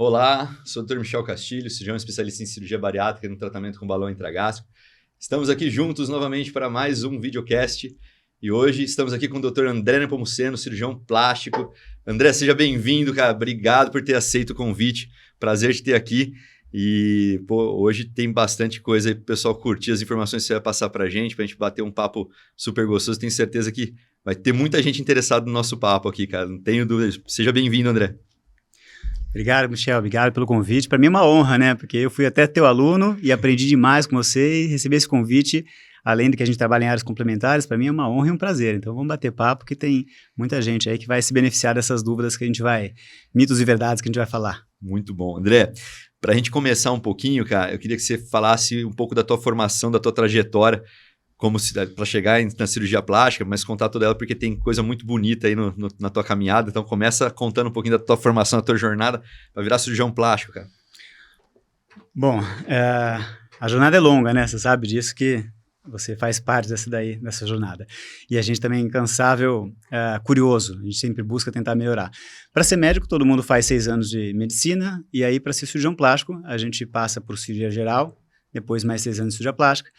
Olá, sou o Dr. Michel Castilho, cirurgião especialista em cirurgia bariátrica e no tratamento com balão intragástrico. Estamos aqui juntos novamente para mais um videocast e hoje estamos aqui com o Dr. André Nepomuceno, cirurgião plástico. André, seja bem-vindo, cara. Obrigado por ter aceito o convite. Prazer te ter aqui. E hoje tem bastante coisa aí para o pessoal curtir as informações que você vai passar para a gente bater um papo super gostoso. Tenho certeza que vai ter muita gente interessada no nosso papo aqui, cara. Não tenho dúvidas. Seja bem-vindo, André. Obrigado, Michel. Obrigado pelo convite. Para mim é uma honra, né? Porque eu fui até teu aluno e aprendi demais com você e receber esse convite, além de que a gente trabalha em áreas complementares, para mim é uma honra e um prazer. Então vamos bater papo, que tem muita gente aí que vai se beneficiar dessas dúvidas que a gente vai, mitos e verdades que a gente vai falar. Muito bom. André, para a gente começar um pouquinho, cara, eu queria que você falasse um pouco da tua formação, da tua trajetória, como para chegar na cirurgia plástica, mas contar toda ela porque tem coisa muito bonita aí na tua caminhada. Então começa contando um pouquinho da tua formação, da tua jornada para virar cirurgião plástico, cara. Bom, a jornada é longa, né? Você sabe disso, que você faz parte dessa jornada. E a gente também é incansável, curioso. A gente sempre busca tentar melhorar. Para ser médico, todo mundo faz 6 anos de medicina. E aí, para ser cirurgião plástico, a gente passa por cirurgia geral, depois mais 6 anos de cirurgia plástica.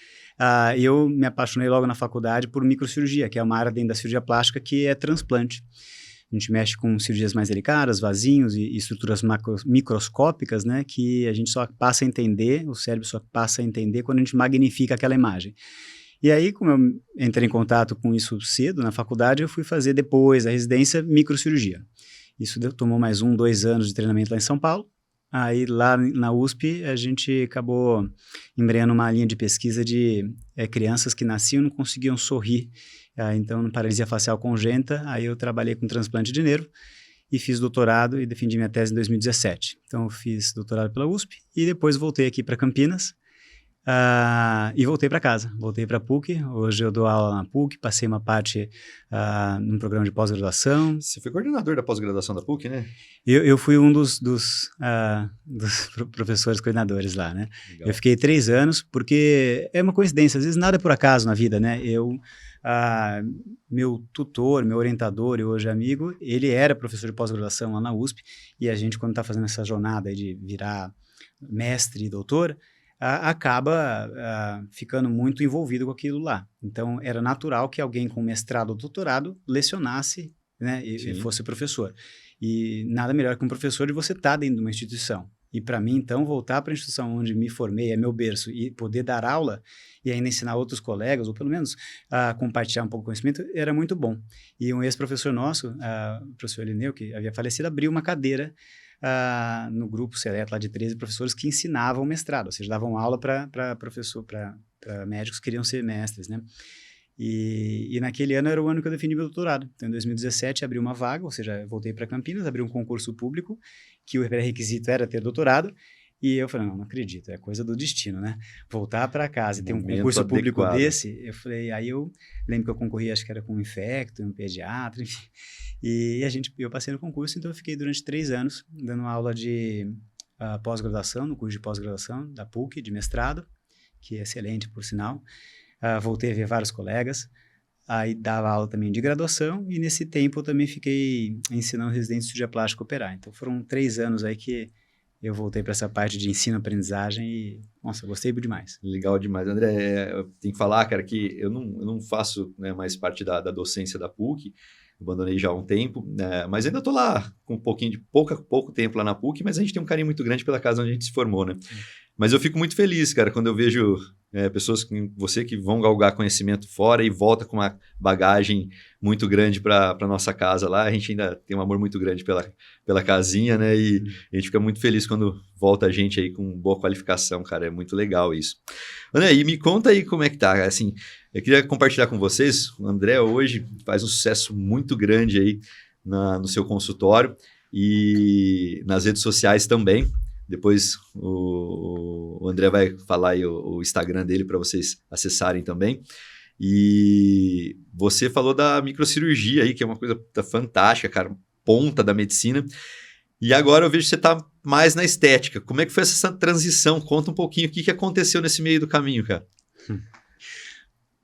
Eu me apaixonei logo na faculdade por microcirurgia, que é uma área dentro da cirurgia plástica que é transplante. A gente mexe com cirurgias mais delicadas, vasinhos e estruturas microscópicas, né, que a gente só passa a entender, o cérebro só passa a entender quando a gente magnifica aquela imagem. E aí, como eu entrei em contato com isso cedo na faculdade, eu fui fazer depois a residência microcirurgia. Isso tomou mais 1, 2 anos de treinamento lá em São Paulo. Aí lá na USP a gente acabou embreando uma linha de pesquisa de crianças que nasciam e não conseguiam sorrir, então paralisia facial congênita. Aí eu trabalhei com transplante de nervo e fiz doutorado e defendi minha tese em 2017. Então eu fiz doutorado pela USP e depois voltei aqui para Campinas e voltei para casa, voltei para a PUC. Hoje eu dou aula na PUC, passei uma parte num programa de pós-graduação. Você foi coordenador da pós-graduação da PUC, né? Eu fui um dos professores coordenadores lá, né? Legal. Eu fiquei 3 anos, porque é uma coincidência, às vezes nada é por acaso na vida, né? Meu tutor, meu orientador e hoje amigo, ele era professor de pós-graduação lá na USP, e a gente, quando está fazendo essa jornada de virar mestre e doutor, acaba ficando muito envolvido com aquilo lá. Então, era natural que alguém com mestrado ou doutorado lecionasse, né, e fosse professor. E nada melhor que um professor de você estar dentro de uma instituição. E para mim, então, voltar para a instituição onde me formei, é meu berço, e poder dar aula e ainda ensinar outros colegas, ou pelo menos compartilhar um pouco de conhecimento, era muito bom. E um ex-professor nosso, o professor Elineu, que havia falecido, abriu uma cadeira no grupo seleto lá de 13 professores que ensinavam mestrado, ou seja, davam aula para médicos que queriam ser mestres, né? E naquele ano era o ano que eu defendi meu doutorado. Então, em 2017, abri uma vaga, ou seja, voltei para Campinas, abri um concurso público, que o pré-requisito era ter doutorado, e eu falei, não acredito, é coisa do destino, né? Voltar para casa e ter um concurso público desse, eu falei, aí eu lembro que eu concorri, acho que era com um infecto, um pediatra, enfim, e eu passei no concurso, então eu fiquei durante 3 anos dando aula de pós-graduação, no curso de pós-graduação da PUC, de mestrado, que é excelente, por sinal. Voltei a ver vários colegas, aí dava aula também de graduação, e nesse tempo eu também fiquei ensinando residentes de cirurgia plástica operar. Então foram 3 anos aí que eu voltei para essa parte de ensino-aprendizagem e, nossa, gostei demais. Legal demais. André, eu tenho que falar, cara, que eu não faço, né, mais parte da docência da PUC, abandonei já há um tempo, né, mas ainda estou lá com um pouquinho de pouco tempo lá na PUC, mas a gente tem um carinho muito grande pela casa onde a gente se formou, né? Mas eu fico muito feliz, cara, quando eu vejo pessoas como você que vão galgar conhecimento fora e volta com uma bagagem muito grande para nossa casa lá. A gente ainda tem um amor muito grande pela casinha, né? E a gente fica muito feliz quando volta a gente aí com boa qualificação, cara. É muito legal isso. André, e me conta aí como é que tá, assim, eu queria compartilhar com vocês, o André hoje faz um sucesso muito grande aí no seu consultório e nas redes sociais também. Depois o André vai falar aí o Instagram dele para vocês acessarem também. E você falou da microcirurgia aí, que é uma coisa fantástica, cara, ponta da medicina. E agora eu vejo que você está mais na estética. Como é que foi essa transição? Conta um pouquinho o que aconteceu nesse meio do caminho, cara.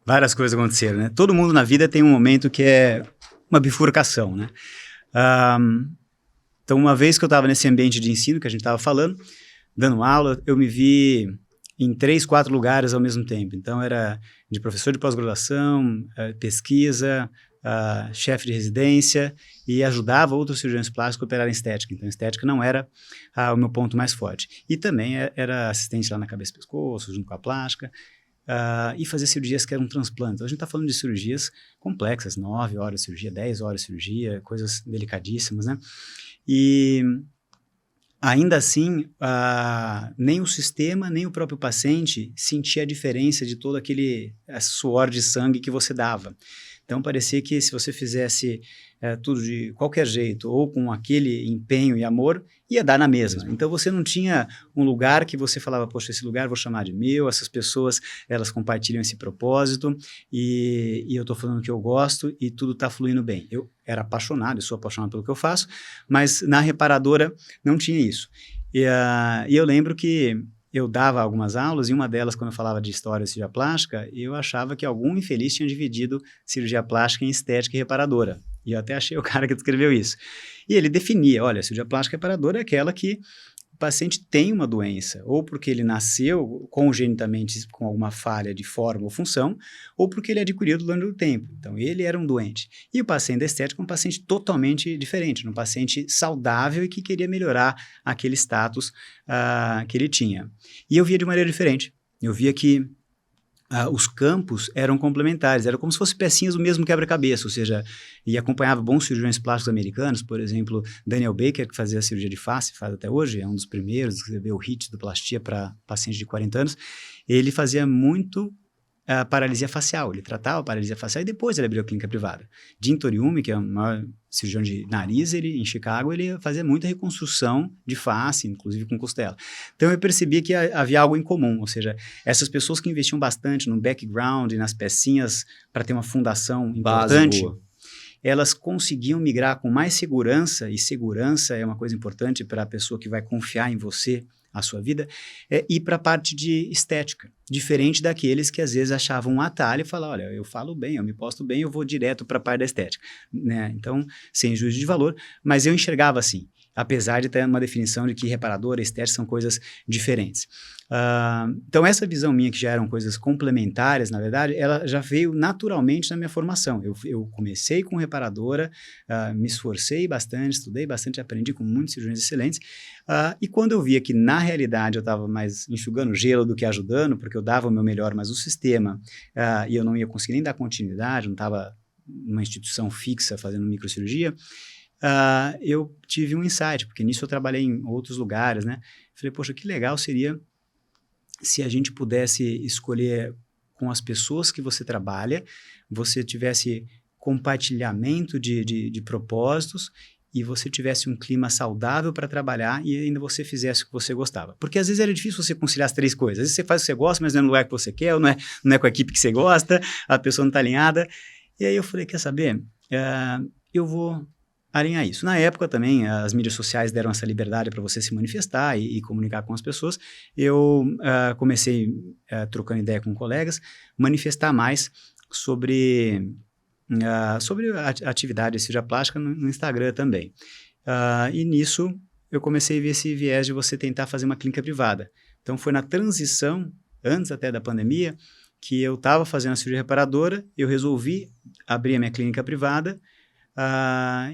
Várias coisas aconteceram, né? Todo mundo na vida tem um momento que é uma bifurcação, né? Então, uma vez que eu estava nesse ambiente de ensino que a gente estava falando, dando aula, eu me vi em 3, 4 lugares ao mesmo tempo. Então, era de professor de pós-graduação, pesquisa, chefe de residência, e ajudava outros cirurgiões plásticos a operar em estética. Então, estética não era o meu ponto mais forte. E também era assistente lá na cabeça e pescoço, junto com a plástica, e fazer cirurgias que eram transplantes. Então, a gente está falando de cirurgias complexas, 9 horas de cirurgia, 10 horas de cirurgia, coisas delicadíssimas, né? E ainda assim, nem o sistema, nem o próprio paciente sentia a diferença de todo aquele suor de sangue que você dava. Então, parecia que se você fizesse tudo de qualquer jeito ou com aquele empenho e amor, ia dar na mesma. Então, você não tinha um lugar que você falava, poxa, esse lugar eu vou chamar de meu, essas pessoas, elas compartilham esse propósito e eu estou falando que eu gosto e tudo está fluindo bem. Eu era apaixonado, eu sou apaixonado pelo que eu faço, mas na reparadora não tinha isso. E eu lembro que eu dava algumas aulas, e uma delas, quando eu falava de história de cirurgia plástica, eu achava que algum infeliz tinha dividido cirurgia plástica em estética e reparadora. E eu até achei o cara que descreveu isso. E ele definia, olha, cirurgia plástica reparadora é aquela que o paciente tem uma doença, ou porque ele nasceu congenitamente com alguma falha de forma ou função, ou porque ele adquiriu durante o tempo. Então, ele era um doente. E o paciente da estética é um paciente totalmente diferente, um paciente saudável e que queria melhorar aquele status que ele tinha. E eu via de maneira diferente. Eu via que os campos eram complementares, era como se fossem pecinhas do mesmo quebra-cabeça, ou seja, e acompanhava bons cirurgiões plásticos americanos, por exemplo, Daniel Baker, que fazia cirurgia de face, faz até hoje, é um dos primeiros, escreveu o HIT do plastia para pacientes de 40 anos, ele fazia muito paralisia facial, ele tratava a paralisia facial e depois ele abriu a clínica privada. Jim Toriumi, que é o maior cirurgião de nariz, ele, em Chicago, ele fazia muita reconstrução de face, inclusive com costela. Então eu percebi que havia algo em comum, ou seja, essas pessoas que investiam bastante no background e nas pecinhas para ter uma fundação importante, elas conseguiam migrar com mais segurança, e segurança é uma coisa importante para a pessoa que vai confiar em você, a sua vida, ir para a parte de estética, diferente daqueles que às vezes achavam um atalho e falavam, olha, eu falo bem, eu me posto bem, eu vou direto para a parte da estética, né? Então, sem juízo de valor, mas eu enxergava assim, apesar de ter uma definição de que reparador e estética são coisas diferentes. Então, essa visão minha, que já eram coisas complementares, na verdade, ela já veio naturalmente na minha formação. Eu comecei com reparadora, me esforcei bastante, estudei bastante, aprendi com muitos cirurgiões excelentes, e quando eu via que, na realidade, eu estava mais enxugando gelo do que ajudando, porque eu dava o meu melhor, mas o sistema, e eu não ia conseguir nem dar continuidade, não estava numa instituição fixa fazendo microcirurgia, eu tive um insight, porque nisso eu trabalhei em outros lugares, né? Falei, poxa, que legal seria se a gente pudesse escolher com as pessoas que você trabalha, você tivesse compartilhamento de propósitos e você tivesse um clima saudável para trabalhar e ainda você fizesse o que você gostava. Porque às vezes era difícil você conciliar as 3 coisas. Às vezes você faz o que você gosta, mas não é no lugar que você quer, ou não é com a equipe que você gosta, a pessoa não está alinhada. E aí eu falei, quer saber? Eu vou alinhar isso. Na época também, as mídias sociais deram essa liberdade para você se manifestar e comunicar com as pessoas. Eu comecei, trocando ideia com colegas, manifestar mais sobre a atividade de cirurgia plástica no Instagram também. E nisso, eu comecei a ver esse viés de você tentar fazer uma clínica privada. Então, foi na transição, antes até da pandemia, que eu estava fazendo a cirurgia reparadora, eu resolvi abrir a minha clínica privada,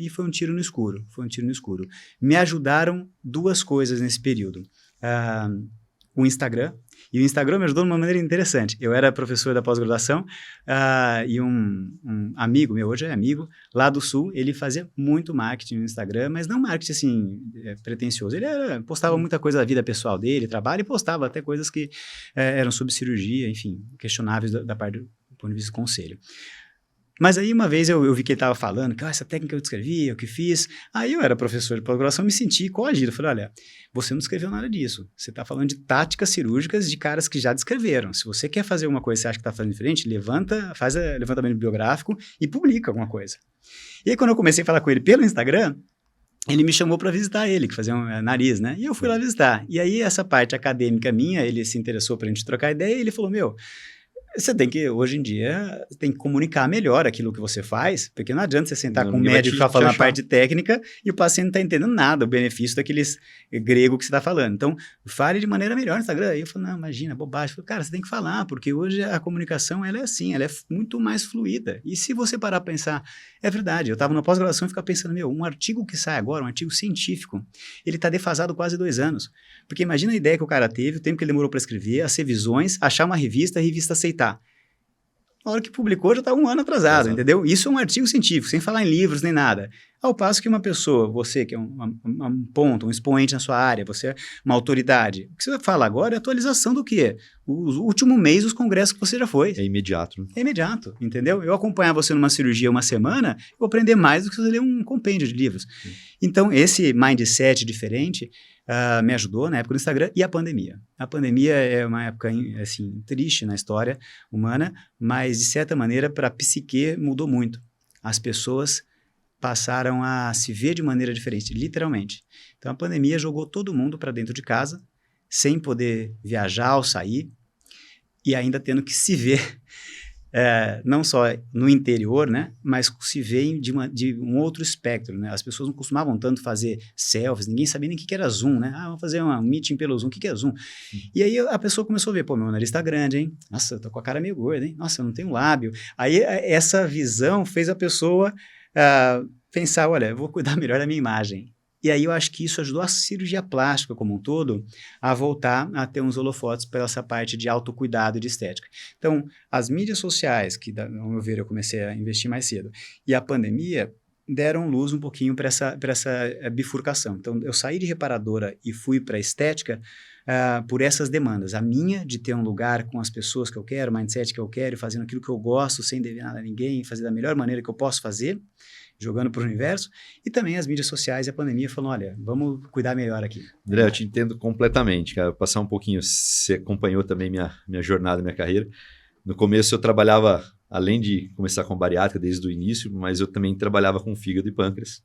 e foi um tiro no escuro, Me ajudaram 2 coisas nesse período. O Instagram, e o Instagram me ajudou de uma maneira interessante. Eu era professor da pós-graduação, e um amigo meu, hoje é amigo, lá do Sul, ele fazia muito marketing no Instagram, mas não marketing assim, pretencioso. Ele postava muita coisa da vida pessoal dele, trabalho, e postava até coisas que eram sobre cirurgia, enfim, questionáveis da parte do ponto de vista do conselho. Mas aí uma vez eu vi que ele estava falando que essa técnica eu descrevi, eu que fiz. Aí eu era professor de pós-graduação, me senti coagido. Eu falei, olha, você não descreveu nada disso. Você está falando de táticas cirúrgicas de caras que já descreveram. Se você quer fazer uma coisa e você acha que está fazendo diferente, faz levantamento bibliográfico e publica alguma coisa. E aí quando eu comecei a falar com ele pelo Instagram, ele me chamou para visitar ele, que fazia um nariz, né? E eu fui lá visitar. E aí essa parte acadêmica minha, ele se interessou para a gente trocar ideia e ele falou, Você tem que, hoje em dia, tem que comunicar melhor aquilo que você faz, porque não adianta você sentar com um Ninguém vai médico te para falar a achar. parte técnica e o paciente não está entendendo nada, o benefício daqueles grego que você está falando. Então, fale de maneira melhor no Instagram. Aí eu falo, não, imagina, bobagem. Eu falo, cara, você tem que falar, porque hoje a comunicação, ela é assim, ela é muito mais fluida. E se você parar para pensar, é verdade, eu estava na pós-graduação e ficava pensando, um artigo que sai agora, um artigo científico, ele está defasado quase 2 anos. Porque imagina a ideia que o cara teve, o tempo que ele demorou para escrever, as revisões, achar uma revista, a revista aceitar. Na hora que publicou, já está 1 ano atrasado, entendeu? Isso é um artigo científico, sem falar em livros nem nada. Ao passo que uma pessoa, você que é um ponto, um expoente na sua área, você é uma autoridade, o que você vai falar agora é atualização do quê? O último mês, os congressos que você já foi. É imediato. Né? É imediato, entendeu? Eu acompanhar você numa cirurgia 1 semana, eu vou aprender mais do que você ler um compêndio de livros. Então, esse mindset diferente me ajudou na época do Instagram e a pandemia. A pandemia é uma época, assim, triste na história humana, mas, de certa maneira, para a psique mudou muito. As pessoas passaram a se ver de maneira diferente, literalmente. Então, a pandemia jogou todo mundo para dentro de casa, sem poder viajar ou sair, e ainda tendo que se ver, não só no interior, né, mas se ver de um outro espectro, né? As pessoas não costumavam tanto fazer selfies, ninguém sabia nem o que era Zoom, né? Vamos fazer um meeting pelo Zoom, o que é Zoom? E aí a pessoa começou a ver, meu nariz tá grande, hein? Nossa, eu tô com a cara meio gorda, hein? Nossa, eu não tenho lábio. Aí essa visão fez a pessoa pensar, olha, eu vou cuidar melhor da minha imagem. E aí eu acho que isso ajudou a cirurgia plástica como um todo a voltar a ter uns holofotes para essa parte de autocuidado e de estética. Então, as mídias sociais, que, ao meu ver, eu comecei a investir mais cedo, e a pandemia deram luz um pouquinho para essa bifurcação. Então, eu saí de reparadora e fui para a estética por essas demandas. A minha, de ter um lugar com as pessoas que eu quero, o mindset que eu quero, fazendo aquilo que eu gosto, sem dever nada a ninguém, fazer da melhor maneira que eu posso fazer, jogando para o universo, e também as mídias sociais e a pandemia falando, olha, vamos cuidar melhor aqui. André, eu te entendo completamente, cara. Vou passar um pouquinho, você acompanhou também minha jornada, minha carreira. No começo eu trabalhava, além de começar com bariátrica desde o início, mas eu também trabalhava com fígado e pâncreas.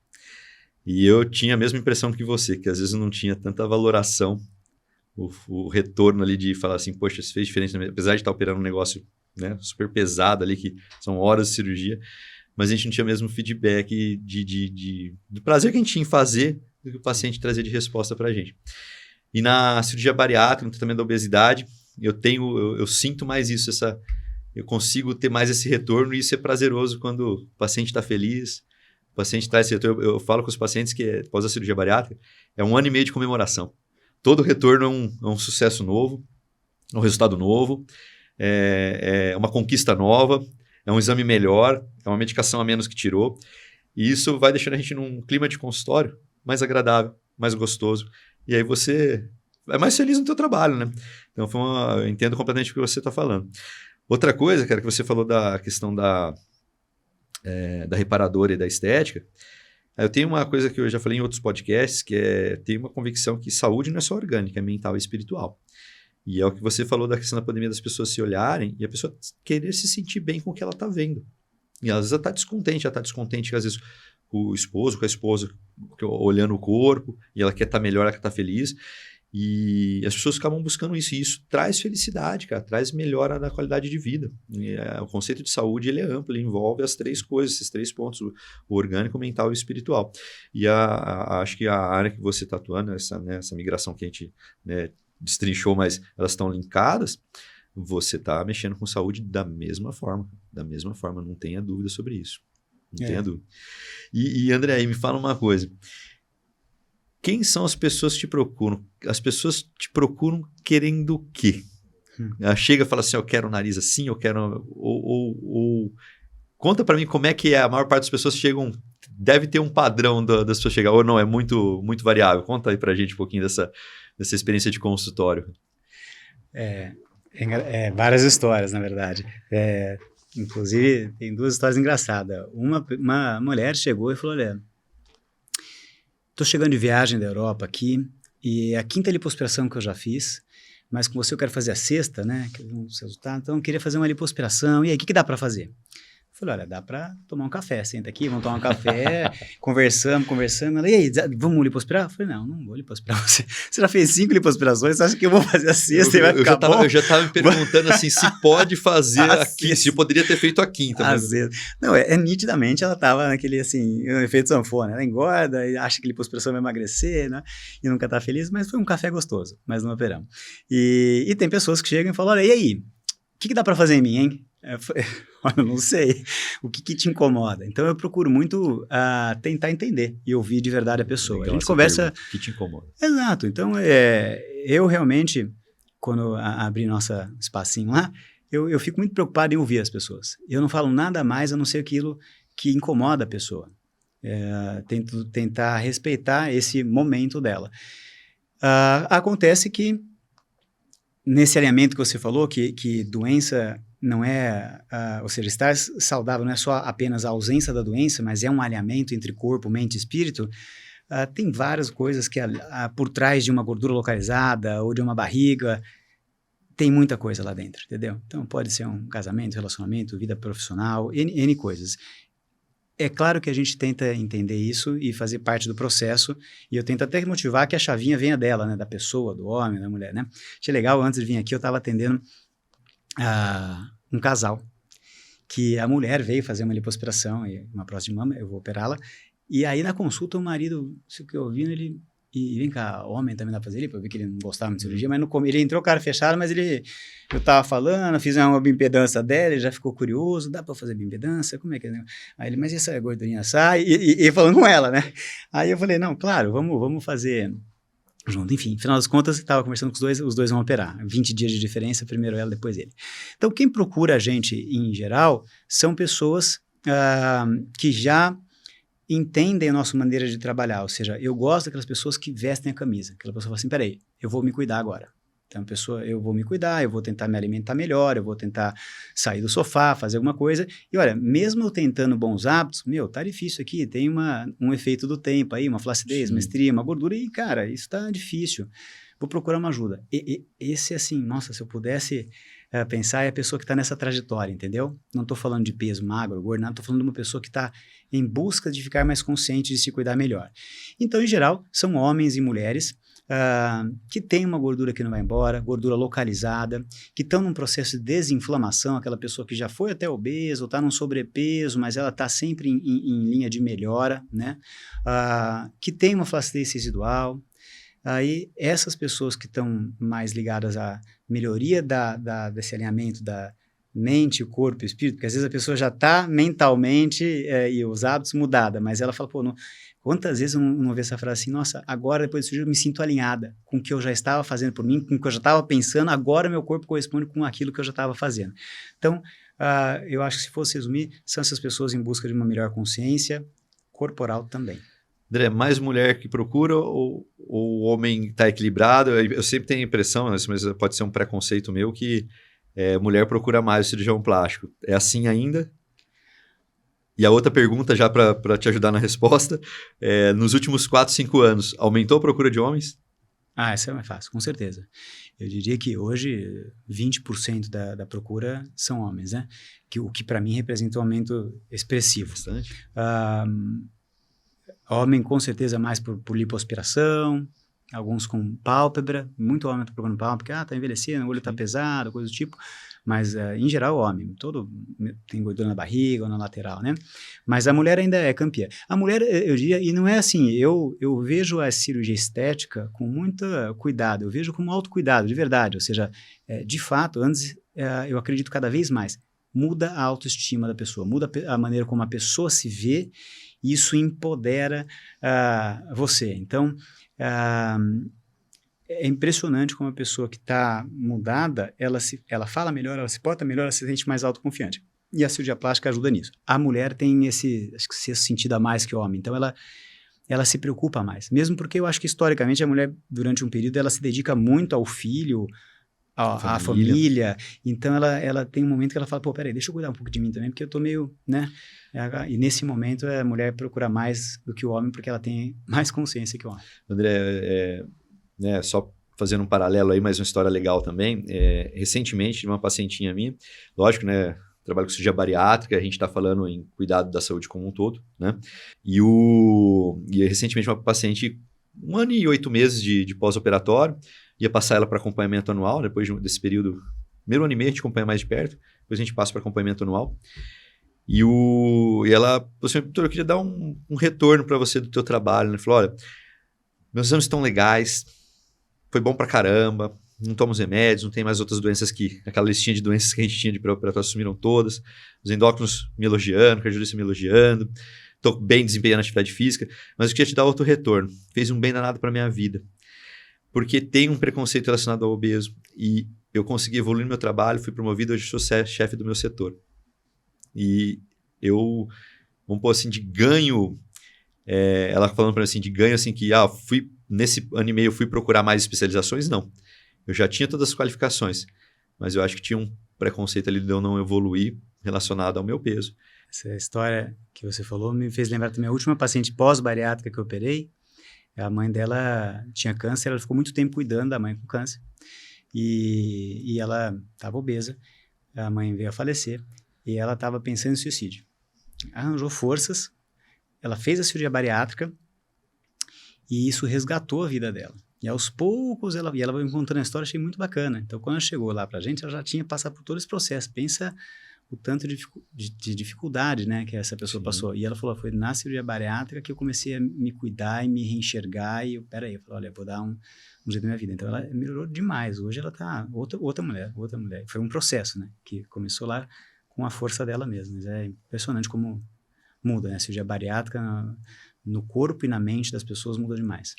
E eu tinha a mesma impressão que você, que às vezes eu não tinha tanta valoração, o retorno ali de falar assim, poxa, isso fez diferença, apesar de estar operando um negócio, né, super pesado ali, que são horas de cirurgia, mas a gente não tinha mesmo feedback do prazer que a gente tinha em fazer, do que o paciente trazia de resposta para a gente. E na cirurgia bariátrica, no tratamento da obesidade, eu sinto mais isso, eu consigo ter mais esse retorno, e isso é prazeroso quando o paciente está feliz, o paciente traz esse retorno. Eu falo com os pacientes que, após a cirurgia bariátrica, é 1 ano e meio de comemoração. Todo retorno é um sucesso novo, é um resultado novo, é uma conquista nova, é um exame melhor, é uma medicação a menos que tirou. E isso vai deixando a gente num clima de consultório mais agradável, mais gostoso. E aí você é mais feliz no teu trabalho, né? Então, eu entendo completamente o que você está falando. Outra coisa, cara, que você falou da questão da reparadora e da estética, eu tenho uma coisa que eu já falei em outros podcasts, que tenho uma convicção que saúde não é só orgânica, é mental e espiritual. E é o que você falou da questão da pandemia, das pessoas se olharem e a pessoa querer se sentir bem com o que ela está vendo. E às vezes ela está descontente, às vezes com o esposo, com a esposa, olhando o corpo, e ela quer estar melhor, ela quer estar feliz. E as pessoas acabam buscando isso, e isso traz felicidade, cara, traz melhora na qualidade de vida. O conceito de saúde, ele é amplo, ele envolve as 3 coisas, esses 3 pontos, o orgânico, o mental e o espiritual. E acho que a área que você está atuando, essa migração que a gente destrinchou, mas elas estão linkadas, você está mexendo com saúde da mesma forma, não tenha dúvida sobre isso. Não tenha dúvida. E André, aí me fala uma coisa. Quem são as pessoas que te procuram? As pessoas te procuram querendo o quê? Ela chega e fala assim, eu quero um nariz assim, eu quero... Ou conta para mim como é que a maior parte das pessoas chegam... Deve ter um padrão das pessoas chegar, ou não, é muito, muito variável. Conta aí pra gente um pouquinho dessa experiência de consultório. Várias histórias, na verdade. Inclusive, tem 2 histórias engraçadas. Uma mulher chegou e falou, olha, estou chegando de viagem da Europa aqui, e a 5ª lipoaspiração que eu já fiz, mas com você eu quero fazer a 6ª, né, que é um resultado, então eu queria fazer uma lipoaspiração, e aí, o que dá para fazer? Falei, olha, dá para tomar um café, senta aqui, vamos tomar um café, conversamos. Ela, e aí, vamos lipoaspirar? Eu falei, não vou lipoaspirar você. Você já fez 5 lipoaspirações, você acha que eu vou fazer a sexta e vai ficar bom? Eu já tava me perguntando assim, se pode fazer aqui, se poderia ter feito a quinta. Às vezes. Não, nitidamente ela tava naquele, assim, efeito sanfona, ela engorda, e acha que lipoaspiração vai emagrecer, né? E nunca tá feliz, mas foi um café gostoso, mas não operamos. E tem pessoas que chegam e falam, olha, e aí, o que dá para fazer em mim, hein? Eu falei, olha, não sei, o que te incomoda? Então eu procuro muito tentar entender e ouvir de verdade a pessoa. Legal, a gente conversa... pergunta, o que te incomoda? Exato, então eu realmente, quando abri nosso espacinho lá, eu fico muito preocupado em ouvir as pessoas. Eu não falo nada mais a não ser aquilo que incomoda a pessoa. Tento tentar respeitar esse momento dela. Acontece que nesse alinhamento que você falou, que doença não é, ou seja, estar saudável não é só apenas a ausência da doença, mas é um alinhamento entre corpo, mente e espírito, tem várias coisas que por trás de uma gordura localizada ou de uma barriga, tem muita coisa lá dentro, entendeu? Então pode ser um casamento, relacionamento, vida profissional, N coisas. É claro que a gente tenta entender isso e fazer parte do processo, e eu tento até motivar que a chavinha venha dela, né, da pessoa, do homem, da mulher, né? Achei legal, antes de vir aqui eu estava atendendo um casal, que a mulher veio fazer uma lipoaspiração, uma próstata de mama, eu vou operá-la, e aí na consulta o marido, se que eu ouvindo, ele... E vem cá, homem também dá pra fazer lipo? Eu vi que ele não gostava muito de cirurgia, mas ele entrou cara fechado, mas eu tava falando, fiz uma bioimpedância dela, ele já ficou curioso, dá pra fazer bioimpedância? Como é que é? Aí ele, mas essa gordurinha sai? E falando com ela, né? Aí eu falei, não, claro, vamos fazer junto. Enfim, no final das contas, estava conversando com os dois vão operar. 20 dias de diferença, primeiro ela, depois ele. Então, quem procura a gente, em geral, são pessoas que já entendem a nossa maneira de trabalhar, ou seja, eu gosto daquelas pessoas que vestem a camisa, aquela pessoa fala assim, peraí, eu vou me cuidar agora. Então, eu vou me cuidar, eu vou tentar me alimentar melhor, eu vou tentar sair do sofá, fazer alguma coisa, e olha, mesmo eu tentando bons hábitos, tá difícil aqui, tem um efeito do tempo aí, uma flacidez, uma estria, uma gordura, e cara, isso tá difícil, vou procurar uma ajuda. Esse assim, nossa, se eu pudesse pensar, é a pessoa que está nessa trajetória, entendeu? Não estou falando de peso, magro, gordo, não, estou falando de uma pessoa que está em busca de ficar mais consciente, de se cuidar melhor. Então, em geral, são homens e mulheres que têm uma gordura que não vai embora, gordura localizada, que estão num processo de desinflamação, aquela pessoa que já foi até obeso, está num sobrepeso, mas ela está sempre em linha de melhora, né? Que tem uma flacidez residual. Aí, essas pessoas que estão mais ligadas à melhoria desse alinhamento da mente, o corpo e o espírito, porque às vezes a pessoa já está mentalmente e os hábitos mudada, mas ela fala, quantas vezes eu não ouvi essa frase assim, nossa, agora depois disso eu me sinto alinhada com o que eu já estava fazendo por mim, com o que eu já estava pensando, agora meu corpo corresponde com aquilo que eu já estava fazendo. Então, eu acho que se fosse resumir, são essas pessoas em busca de uma melhor consciência corporal também. André, mais mulher que procura ou o homem está equilibrado? Eu sempre tenho a impressão, mas pode ser um preconceito meu, que mulher procura mais o cirurgião plástico. É assim ainda? E a outra pergunta, já para te ajudar na resposta, nos últimos 4, 5 anos, aumentou a procura de homens? Essa é mais fácil, com certeza. Eu diria que hoje 20% da procura são homens, né? O que para mim representa um aumento expressivo. Bastante. Homem, com certeza, mais por lipoaspiração, alguns com pálpebra, muito homem está procurando pálpebra, porque tá envelhecendo, o olho está pesado, coisa do tipo, mas em geral, homem, todo tem gordura na barriga ou na lateral, né? Mas a mulher ainda é campeã. A mulher, eu diria, e não é assim, eu vejo a cirurgia estética com muito cuidado, eu vejo como autocuidado, de verdade, ou seja, de fato, antes, eu acredito cada vez mais, muda a autoestima da pessoa, muda a maneira como a pessoa se vê, isso empodera você. Então, é impressionante como a pessoa que está mudada, ela fala melhor, ela se porta melhor, ela se sente mais autoconfiante. E a cirurgia plástica ajuda nisso. A mulher tem acho que esse sentido a mais que o homem. Então, ela se preocupa mais. Mesmo porque eu acho que, historicamente, a mulher, durante um período, ela se dedica muito ao filho, à família. Então, ela tem um momento que ela fala, peraí, deixa eu cuidar um pouco de mim também, porque eu tô meio, né? E nesse momento, a mulher procura mais do que o homem, porque ela tem mais consciência que o homem. André, só fazendo um paralelo aí, mas uma história legal também. Recentemente, de uma pacientinha minha, lógico, né? trabalho com cirurgia bariátrica, a gente está falando em cuidado da saúde como um todo, né? E recentemente uma paciente, 1 ano e 8 meses de pós-operatório, ia passar ela para acompanhamento anual, depois desse período, primeiro ano e meio a gente acompanha mais de perto, depois a gente passa para acompanhamento anual. E ela falou assim, doutor, eu queria dar um retorno para você do teu trabalho. Ele falou, olha, meus exames estão legais, foi bom pra caramba, não tomo os remédios, não tem mais outras doenças aquela listinha de doenças que a gente tinha de pré-operatório sumiram todas, os endócrinos me elogiando, o cardiologista me elogiando, estou bem desempenhando a atividade física, mas eu queria te dar outro retorno, fez um bem danado para minha vida, porque tem um preconceito relacionado ao obeso e eu consegui evoluir no meu trabalho, fui promovido, hoje sou chefe do meu setor. E eu, vamos pôr assim, de ganho, ela falando para mim assim, de ganho assim que, nesse ano e meio eu fui procurar mais especializações, não. Eu já tinha todas as qualificações, mas eu acho que tinha um preconceito ali de eu não evoluir relacionado ao meu peso. Essa história que você falou me fez lembrar também a última paciente pós-bariátrica que eu operei. A mãe dela tinha câncer, ela ficou muito tempo cuidando da mãe com câncer. E ela estava obesa, a mãe veio a falecer e ela estava pensando em suicídio. Arranjou forças, ela fez a cirurgia bariátrica e isso resgatou a vida dela. E aos poucos ela vai me contando a história, achei muito bacana. Então, quando ela chegou lá pra gente, ela já tinha passado por todo esse processo. Pensa o tanto de dificuldade, né, que essa pessoa passou. E ela falou, foi na cirurgia bariátrica que eu comecei a me cuidar e me reenxergar. E eu falei, olha, vou dar um jeito na minha vida. Então, ela melhorou demais. Hoje ela tá outra mulher. Foi um processo, né, que começou lá com a força dela mesma. Mas é impressionante como muda, né? A cirurgia bariátrica no corpo e na mente das pessoas muda demais.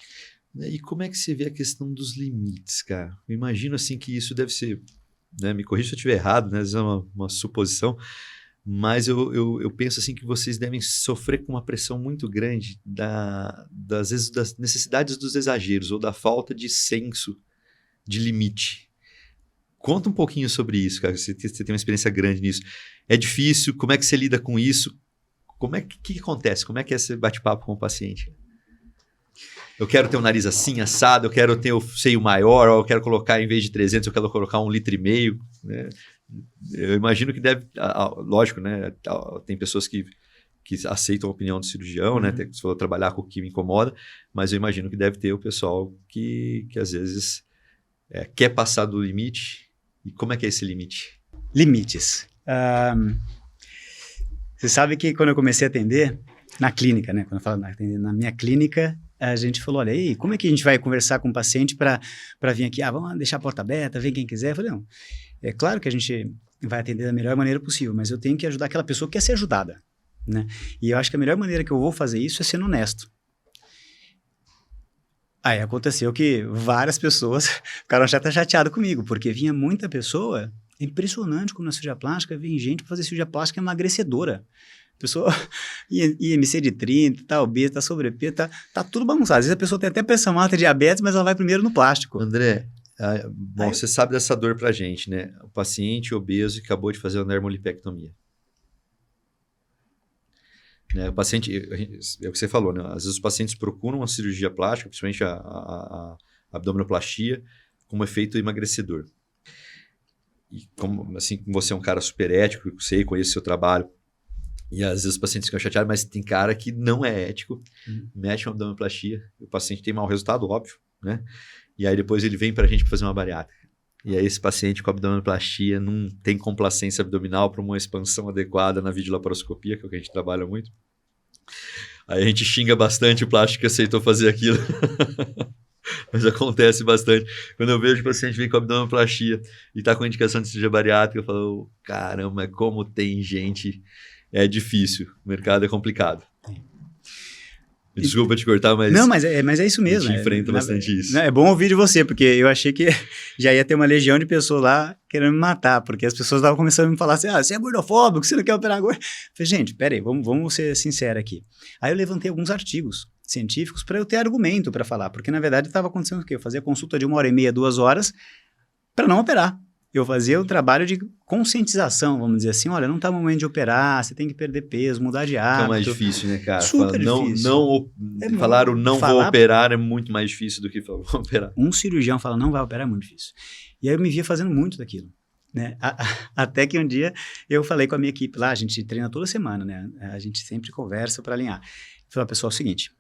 E como é que você vê a questão dos limites, cara? Eu imagino assim que isso deve ser, né, me corrija se eu estiver errado, né, às vezes é uma suposição, mas eu penso assim que vocês devem sofrer com uma pressão muito grande às vezes das necessidades dos exageros ou da falta de senso de limite. Conta um pouquinho sobre isso, cara, você tem uma experiência grande nisso. É difícil? Como é que você lida com isso? Que acontece? Como é que é esse bate-papo com o paciente? Eu quero ter um nariz assim, assado, eu quero ter o seio maior, ou eu quero colocar, em vez de 300, eu quero colocar 1,5 litro, né? Eu imagino que deve, lógico, né? Tem pessoas que aceitam a opinião do cirurgião, né? Você falou trabalhar com o que me incomoda, mas eu imagino que deve ter o pessoal que às vezes quer passar do limite. E como é que é esse limite? Limites. Você sabe que quando eu comecei a atender, na clínica, né? Quando eu falo na minha clínica, a gente falou, olha aí, como é que a gente vai conversar com o paciente para vir aqui? Vamos deixar a porta aberta, vem quem quiser. Eu falei, não, é claro que a gente vai atender da melhor maneira possível, mas eu tenho que ajudar aquela pessoa que quer ser ajudada, né? E eu acho que a melhor maneira que eu vou fazer isso é sendo honesto. Aí aconteceu que várias pessoas ficaram chateadas comigo, porque vinha muita pessoa, é impressionante como na cirurgia plástica vem gente para fazer cirurgia plástica emagrecedora. A pessoa, IMC de 30, tá obesa, tá sobrepeso, tá tudo bagunçado. Às vezes a pessoa tem até pressão alta, diabetes, mas ela vai primeiro no plástico. André, você sabe dessa dor pra gente, né? O paciente obeso que acabou de fazer uma dermolipectomia. Né? O paciente, é o que você falou, né? Às vezes os pacientes procuram uma cirurgia plástica, principalmente a abdominoplastia, como efeito emagrecedor. E como você é um cara super ético, eu conheço o seu trabalho, e às vezes os pacientes ficam chateados, mas tem cara que não é ético, mete uma abdominoplastia, o paciente tem mau resultado, óbvio, né? E aí depois ele vem pra gente fazer uma bariátrica. E aí esse paciente com abdominoplastia não tem complacência abdominal para uma expansão adequada na videolaparoscopia, que é o que a gente trabalha muito. Aí a gente xinga bastante o plástico que aceitou fazer aquilo. Mas acontece bastante. Quando eu vejo que o paciente vem com abdominoplastia e tá com indicação de cirurgia bariátrica, eu falo, caramba, como tem gente... É difícil, o mercado é complicado. Desculpa te cortar, mas... Não, mas é isso mesmo. A gente enfrenta bastante isso. É bom ouvir de você, porque eu achei que já ia ter uma legião de pessoas lá querendo me matar, porque as pessoas estavam começando a me falar assim, você é gordofóbico, você não quer operar gordo. Eu falei, gente, peraí, vamos ser sinceros aqui. Aí eu levantei alguns artigos científicos para eu ter argumento para falar, porque na verdade estava acontecendo o quê? Eu fazia consulta de 1h30, 2 horas, para não operar. Eu fazia o trabalho de conscientização, vamos dizer assim, olha, não está no momento de operar, você tem que perder peso, mudar de hábito. É mais difícil, né, cara? Super difícil. Falar o não vou operar é muito mais difícil do que falar vou operar. Um cirurgião fala não vai operar é muito difícil. E aí eu me via fazendo muito daquilo. né? Até que um dia eu falei com a minha equipe lá, a gente treina toda semana, né? A gente sempre conversa para alinhar. Falei, pessoal, é o seguinte,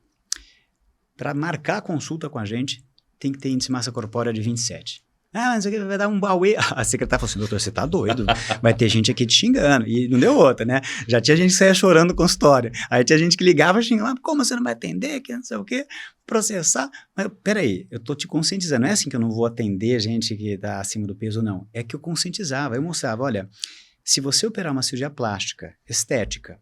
para marcar a consulta com a gente, tem que ter índice de massa corpórea de 27. Ah, mas isso aqui vai dar um Bauê. A secretária falou assim, doutor, você tá doido? Vai ter gente aqui te xingando. E não deu outra, né? Já tinha gente que saía chorando com consultório. Aí tinha gente que ligava xingando, como você não vai atender, que não sei o quê, processar. Mas peraí, eu tô te conscientizando. Não é assim que eu não vou atender gente que tá acima do peso, não. É que eu conscientizava, eu mostrava, olha, se você operar uma cirurgia plástica, estética,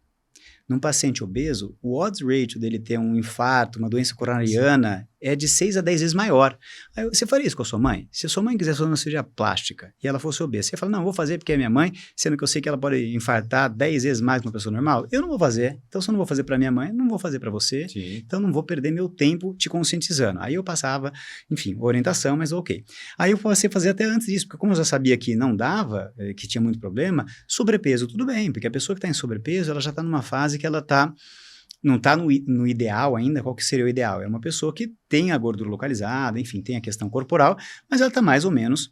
num paciente obeso, o odds ratio dele ter um infarto, uma doença coronariana, é de 6 a 10 vezes maior. Aí você faria isso com a sua mãe? Se a sua mãe quisesse fazer uma cirurgia plástica e ela fosse obesa, você fala, não, vou fazer porque é minha mãe, sendo que eu sei que ela pode infartar 10 vezes mais que uma pessoa normal? Eu não vou fazer. Então, se eu não vou fazer para minha mãe, não vou fazer para você. Sim. Então, não vou perder meu tempo te conscientizando. Aí eu passava, enfim, orientação, mas ok. Aí eu passei a fazer até antes disso, porque como eu já sabia que não dava, que tinha muito problema, sobrepeso, tudo bem, porque a pessoa que está em sobrepeso, ela já está numa fase que ela não está no ideal ainda. Qual que seria o ideal? É uma pessoa que tem a gordura localizada, enfim, tem a questão corporal, mas ela está mais ou menos...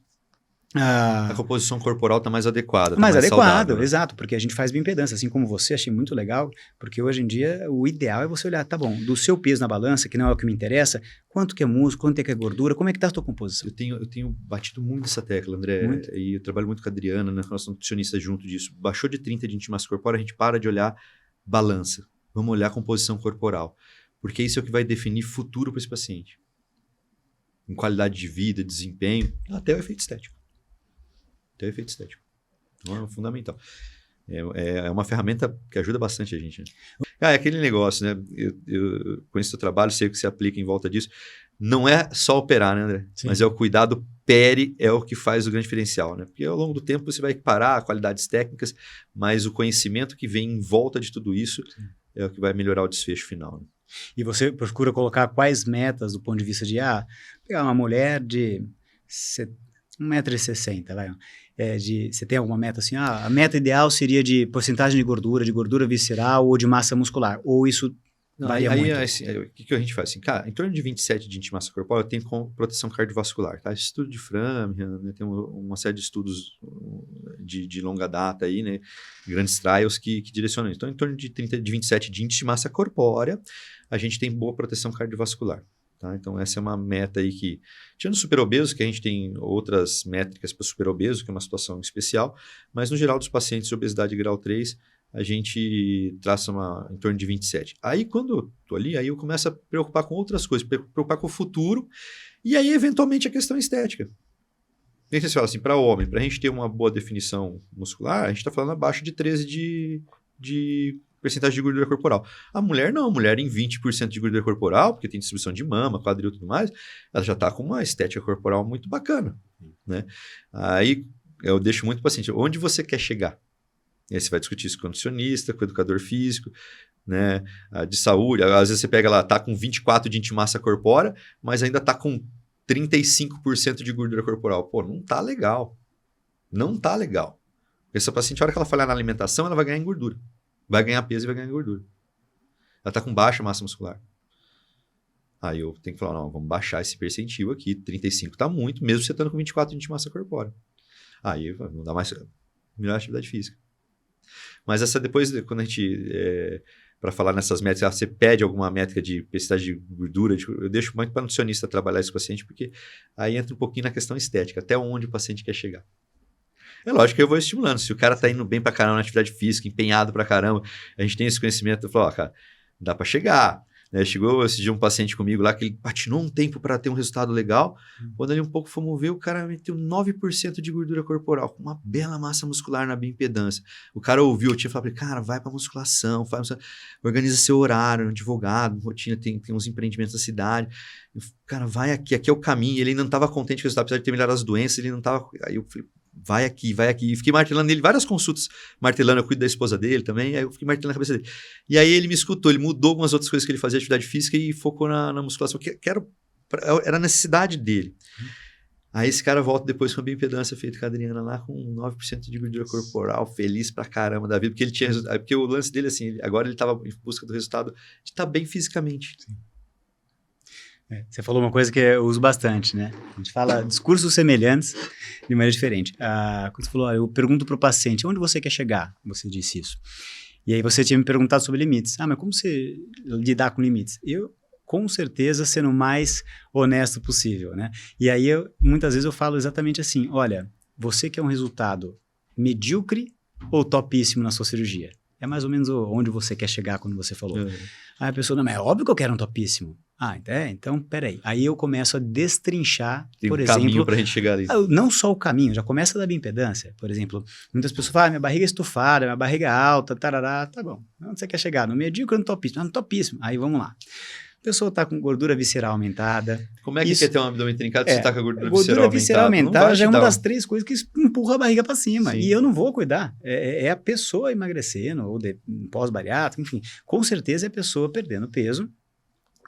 A composição corporal está mais adequada. Mais adequado, saudável, né? exato, porque a gente faz bioimpedância, assim como você, achei muito legal, porque hoje em dia o ideal é você olhar, tá bom, do seu peso na balança, que não é o que me interessa, quanto que é músculo, quanto é que é gordura, como é que está a tua composição? Eu tenho batido muito essa tecla, André, Muito. E eu trabalho muito com a Adriana, né, nossa nutricionista junto disso. Baixou de 30 de índice de massa corpórea, a gente para de olhar balança, vamos olhar composição corporal, porque isso é o que vai definir futuro para esse paciente. Em qualidade de vida, desempenho, até o efeito estético. Então é fundamental. É uma ferramenta que ajuda bastante a gente. Né? É aquele negócio, né? Eu conheço o seu trabalho, sei o que se aplica em volta disso. Não é só operar, né, André? Sim. Mas é o cuidado peri, é o que faz o grande diferencial, né? Porque ao longo do tempo você vai equiparar qualidades técnicas, mas o conhecimento que vem em volta de tudo isso é o que vai melhorar o desfecho final. Né? E você procura colocar quais metas do ponto de vista de, pegar uma mulher de 1,60 m, vai, você tem alguma meta assim, a meta ideal seria de porcentagem de gordura visceral ou de massa muscular, ou isso varia muito? Assim, o que a gente faz? Assim, cara, em torno de 27 de índice de massa corpórea tem proteção cardiovascular, tá? Esse estudo de Framingham, né, tem uma série de estudos de longa data aí, né, grandes trials que direcionam isso. Então, em torno de 27 de índice de massa corpórea, a gente tem boa proteção cardiovascular. Tá? Então, essa é uma meta aí que, tirando superobeso, que a gente tem outras métricas para superobeso, que é uma situação especial, mas no geral dos pacientes de obesidade grau 3, a gente traça em torno de 27. Aí, quando eu estou ali, aí eu começo a preocupar com outras coisas, preocupar com o futuro, e aí, eventualmente, a questão estética. E aí você fala assim, para o homem, para a gente ter uma boa definição muscular, a gente está falando abaixo de 13 de percentagem de gordura corporal. A mulher não, a mulher em 20% de gordura corporal, porque tem distribuição de mama, quadril e tudo mais, ela já está com uma estética corporal muito bacana, né? Aí eu deixo muito paciente, onde você quer chegar? E aí você vai discutir isso com o nutricionista, com o educador físico, né? De saúde, às vezes você pega lá, tá com 24 de índice de massa corpórea, mas ainda tá com 35% de gordura corporal. Pô, não tá legal. Não tá legal. Essa paciente, a hora que ela falhar na alimentação, ela vai ganhar em gordura. Vai ganhar peso e vai ganhar gordura. Ela está com baixa massa muscular. Aí eu tenho que falar, não, vamos baixar esse percentil aqui, 35 está muito, mesmo você estando com 24 de massa corpórea. Aí não dá mais, melhor atividade física. Mas essa depois, quando a gente, para falar nessas métricas, você pede alguma métrica de percentagem de gordura, eu deixo muito para o nutricionista trabalhar esse paciente, porque aí entra um pouquinho na questão estética, até onde o paciente quer chegar. É lógico que eu vou estimulando. Se o cara tá indo bem pra caramba na atividade física, empenhado pra caramba, a gente tem esse conhecimento, eu falo, cara, dá pra chegar. Né? Chegou esse dia um paciente comigo lá que ele patinou um tempo para ter um resultado legal. Quando ali um pouco fomos ver, o cara meteu 9% de gordura corporal, com uma bela massa muscular na bioimpedância. O cara ouviu, eu tinha falado, cara, vai pra musculação, organiza seu horário, advogado, rotina, tem uns empreendimentos na cidade. Cara, vai aqui é o caminho. Ele não estava contente com o resultado, apesar de ter melhorado as doenças, ele não estava. Aí eu falei, vai aqui. E fiquei martelando nele, várias consultas martelando, eu cuido da esposa dele também, aí eu fiquei martelando a cabeça dele. E aí ele me escutou, ele mudou algumas outras coisas que ele fazia, atividade física, e focou na musculação, que era a necessidade dele. Aí esse cara volta depois com a bioimpedância feita com a Adriana lá, com 9% de gordura corporal, feliz pra caramba da vida, porque ele tinha resultado, porque o lance dele, assim, agora ele estava em busca do resultado de estar bem fisicamente. Sim. Você falou uma coisa que eu uso bastante, né? A gente fala discursos semelhantes de maneira diferente. Quando você falou, eu pergunto para o paciente, onde você quer chegar? Você disse isso. E aí você tinha me perguntado sobre limites. Mas como você lidar com limites? Com certeza, sendo o mais honesto possível, né? E aí, muitas vezes eu falo exatamente assim, olha, você quer um resultado medíocre ou topíssimo na sua cirurgia? É mais ou menos onde você quer chegar quando você falou. Aí a pessoa, não, mas é óbvio que eu quero um topíssimo. Então, peraí. Aí eu começo a destrinchar, por exemplo... Tem um caminho pra gente chegar ali. Não só o caminho, já começa da bioimpedância. Por exemplo, muitas pessoas falam, minha barriga é estufada, minha barriga é alta, tarará, tá bom. Onde você quer chegar? No medíocre ou no topíssimo? No topíssimo. Aí vamos lá. A pessoa está com gordura visceral aumentada. Como é que quer ter um abdômen trincado se você está com a gordura visceral aumentada já é uma das 3 coisas que empurra a barriga para cima. Sim. E eu não vou cuidar. É a pessoa emagrecendo, ou pós-bariátrico, enfim. Com certeza é a pessoa perdendo peso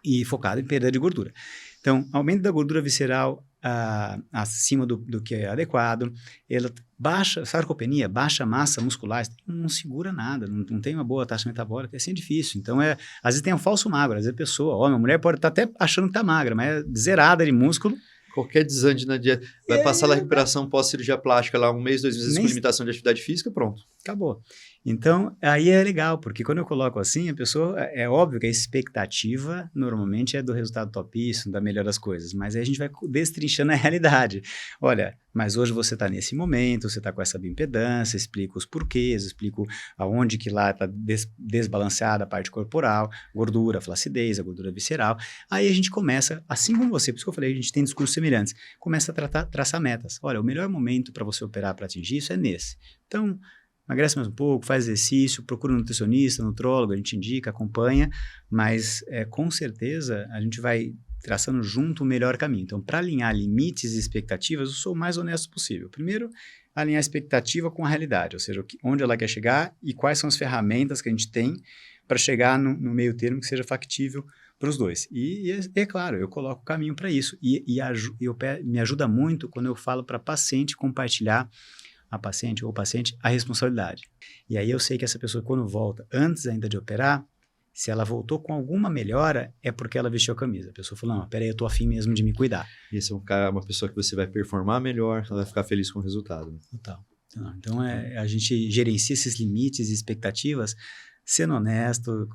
e focada em perda de gordura. Então, aumento da gordura visceral acima do que é adequado, ela baixa, sarcopenia, baixa massa muscular, não segura nada, não tem uma boa taxa metabólica, assim é difícil. Então, às vezes tem um falso magro, às vezes a pessoa, homem, a mulher pode estar até achando que está magra, mas é zerada de músculo. Qualquer desande na dieta, vai passar na recuperação pós-cirurgia plástica lá, 1 mês, 2 meses com limitação de atividade física, pronto. Acabou. Então, aí é legal, porque quando eu coloco assim, a pessoa, é óbvio que a expectativa normalmente é do resultado topíssimo, da melhor das coisas, mas aí a gente vai destrinchando a realidade. Olha, mas hoje você está nesse momento, você está com essa bioimpedância, explico os porquês, explico aonde que lá está desbalanceada a parte corporal, gordura, flacidez, a gordura visceral. Aí a gente começa, assim como você, por isso que eu falei, a gente tem discursos semelhantes, começa a traçar metas. Olha, o melhor momento para você operar para atingir isso é nesse. Então, emagrece mais um pouco, faz exercício, procura um nutricionista, nutrólogo, a gente indica, acompanha, mas com certeza a gente vai traçando junto o melhor caminho. Então, para alinhar limites e expectativas, eu sou o mais honesto possível. Primeiro, alinhar a expectativa com a realidade, ou seja, onde ela quer chegar e quais são as ferramentas que a gente tem para chegar no meio termo que seja factível para os dois. E é claro, eu coloco o caminho para isso. Me ajuda muito quando eu falo para paciente compartilhar a paciente ou o paciente a responsabilidade. E aí eu sei que essa pessoa, quando volta, antes ainda de operar, se ela voltou com alguma melhora, é porque ela vestiu a camisa. A pessoa falou, não, peraí, eu tô afim mesmo de me cuidar. E esse é uma pessoa que você vai performar melhor, ela vai ficar feliz com o resultado. Né? Total. Então, a gente gerencia esses limites e expectativas, sendo honesto,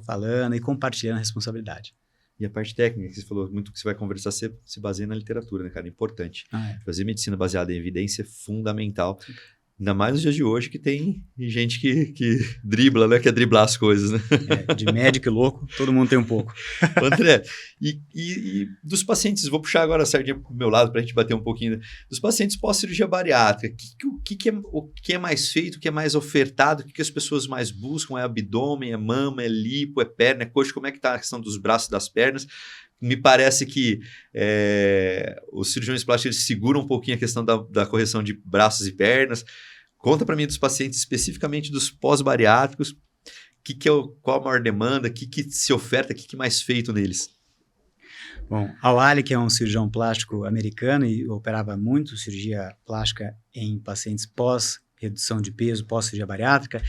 falando e compartilhando a responsabilidade. E a parte técnica, que você falou, muito que você vai conversar, você se baseia na literatura, né, cara? É importante. Fazer medicina baseada em evidência é fundamental. Ainda mais nos dias de hoje, que tem gente que dribla, né? Quer driblar as coisas, né? De médico e louco, todo mundo tem um pouco. André, e dos pacientes, vou puxar agora a sardinha pro meu lado para a gente bater um pouquinho, né? Dos pacientes pós-cirurgia bariátrica, o que é mais feito, o que é mais ofertado, o que as pessoas mais buscam? É abdômen, é mama, é lipo, é perna, é coxa? Como é que está a questão dos braços e das pernas? Me parece que os cirurgiões plásticos eles seguram um pouquinho a questão da correção de braços e pernas. Conta para mim dos pacientes, especificamente dos pós-bariátricos, qual a maior demanda, o que se oferta, o que é mais feito neles? Bom, Al-Ali, que é um cirurgião plástico americano e operava muito cirurgia plástica em pacientes pós-redução de peso, pós-cirurgia bariátrica,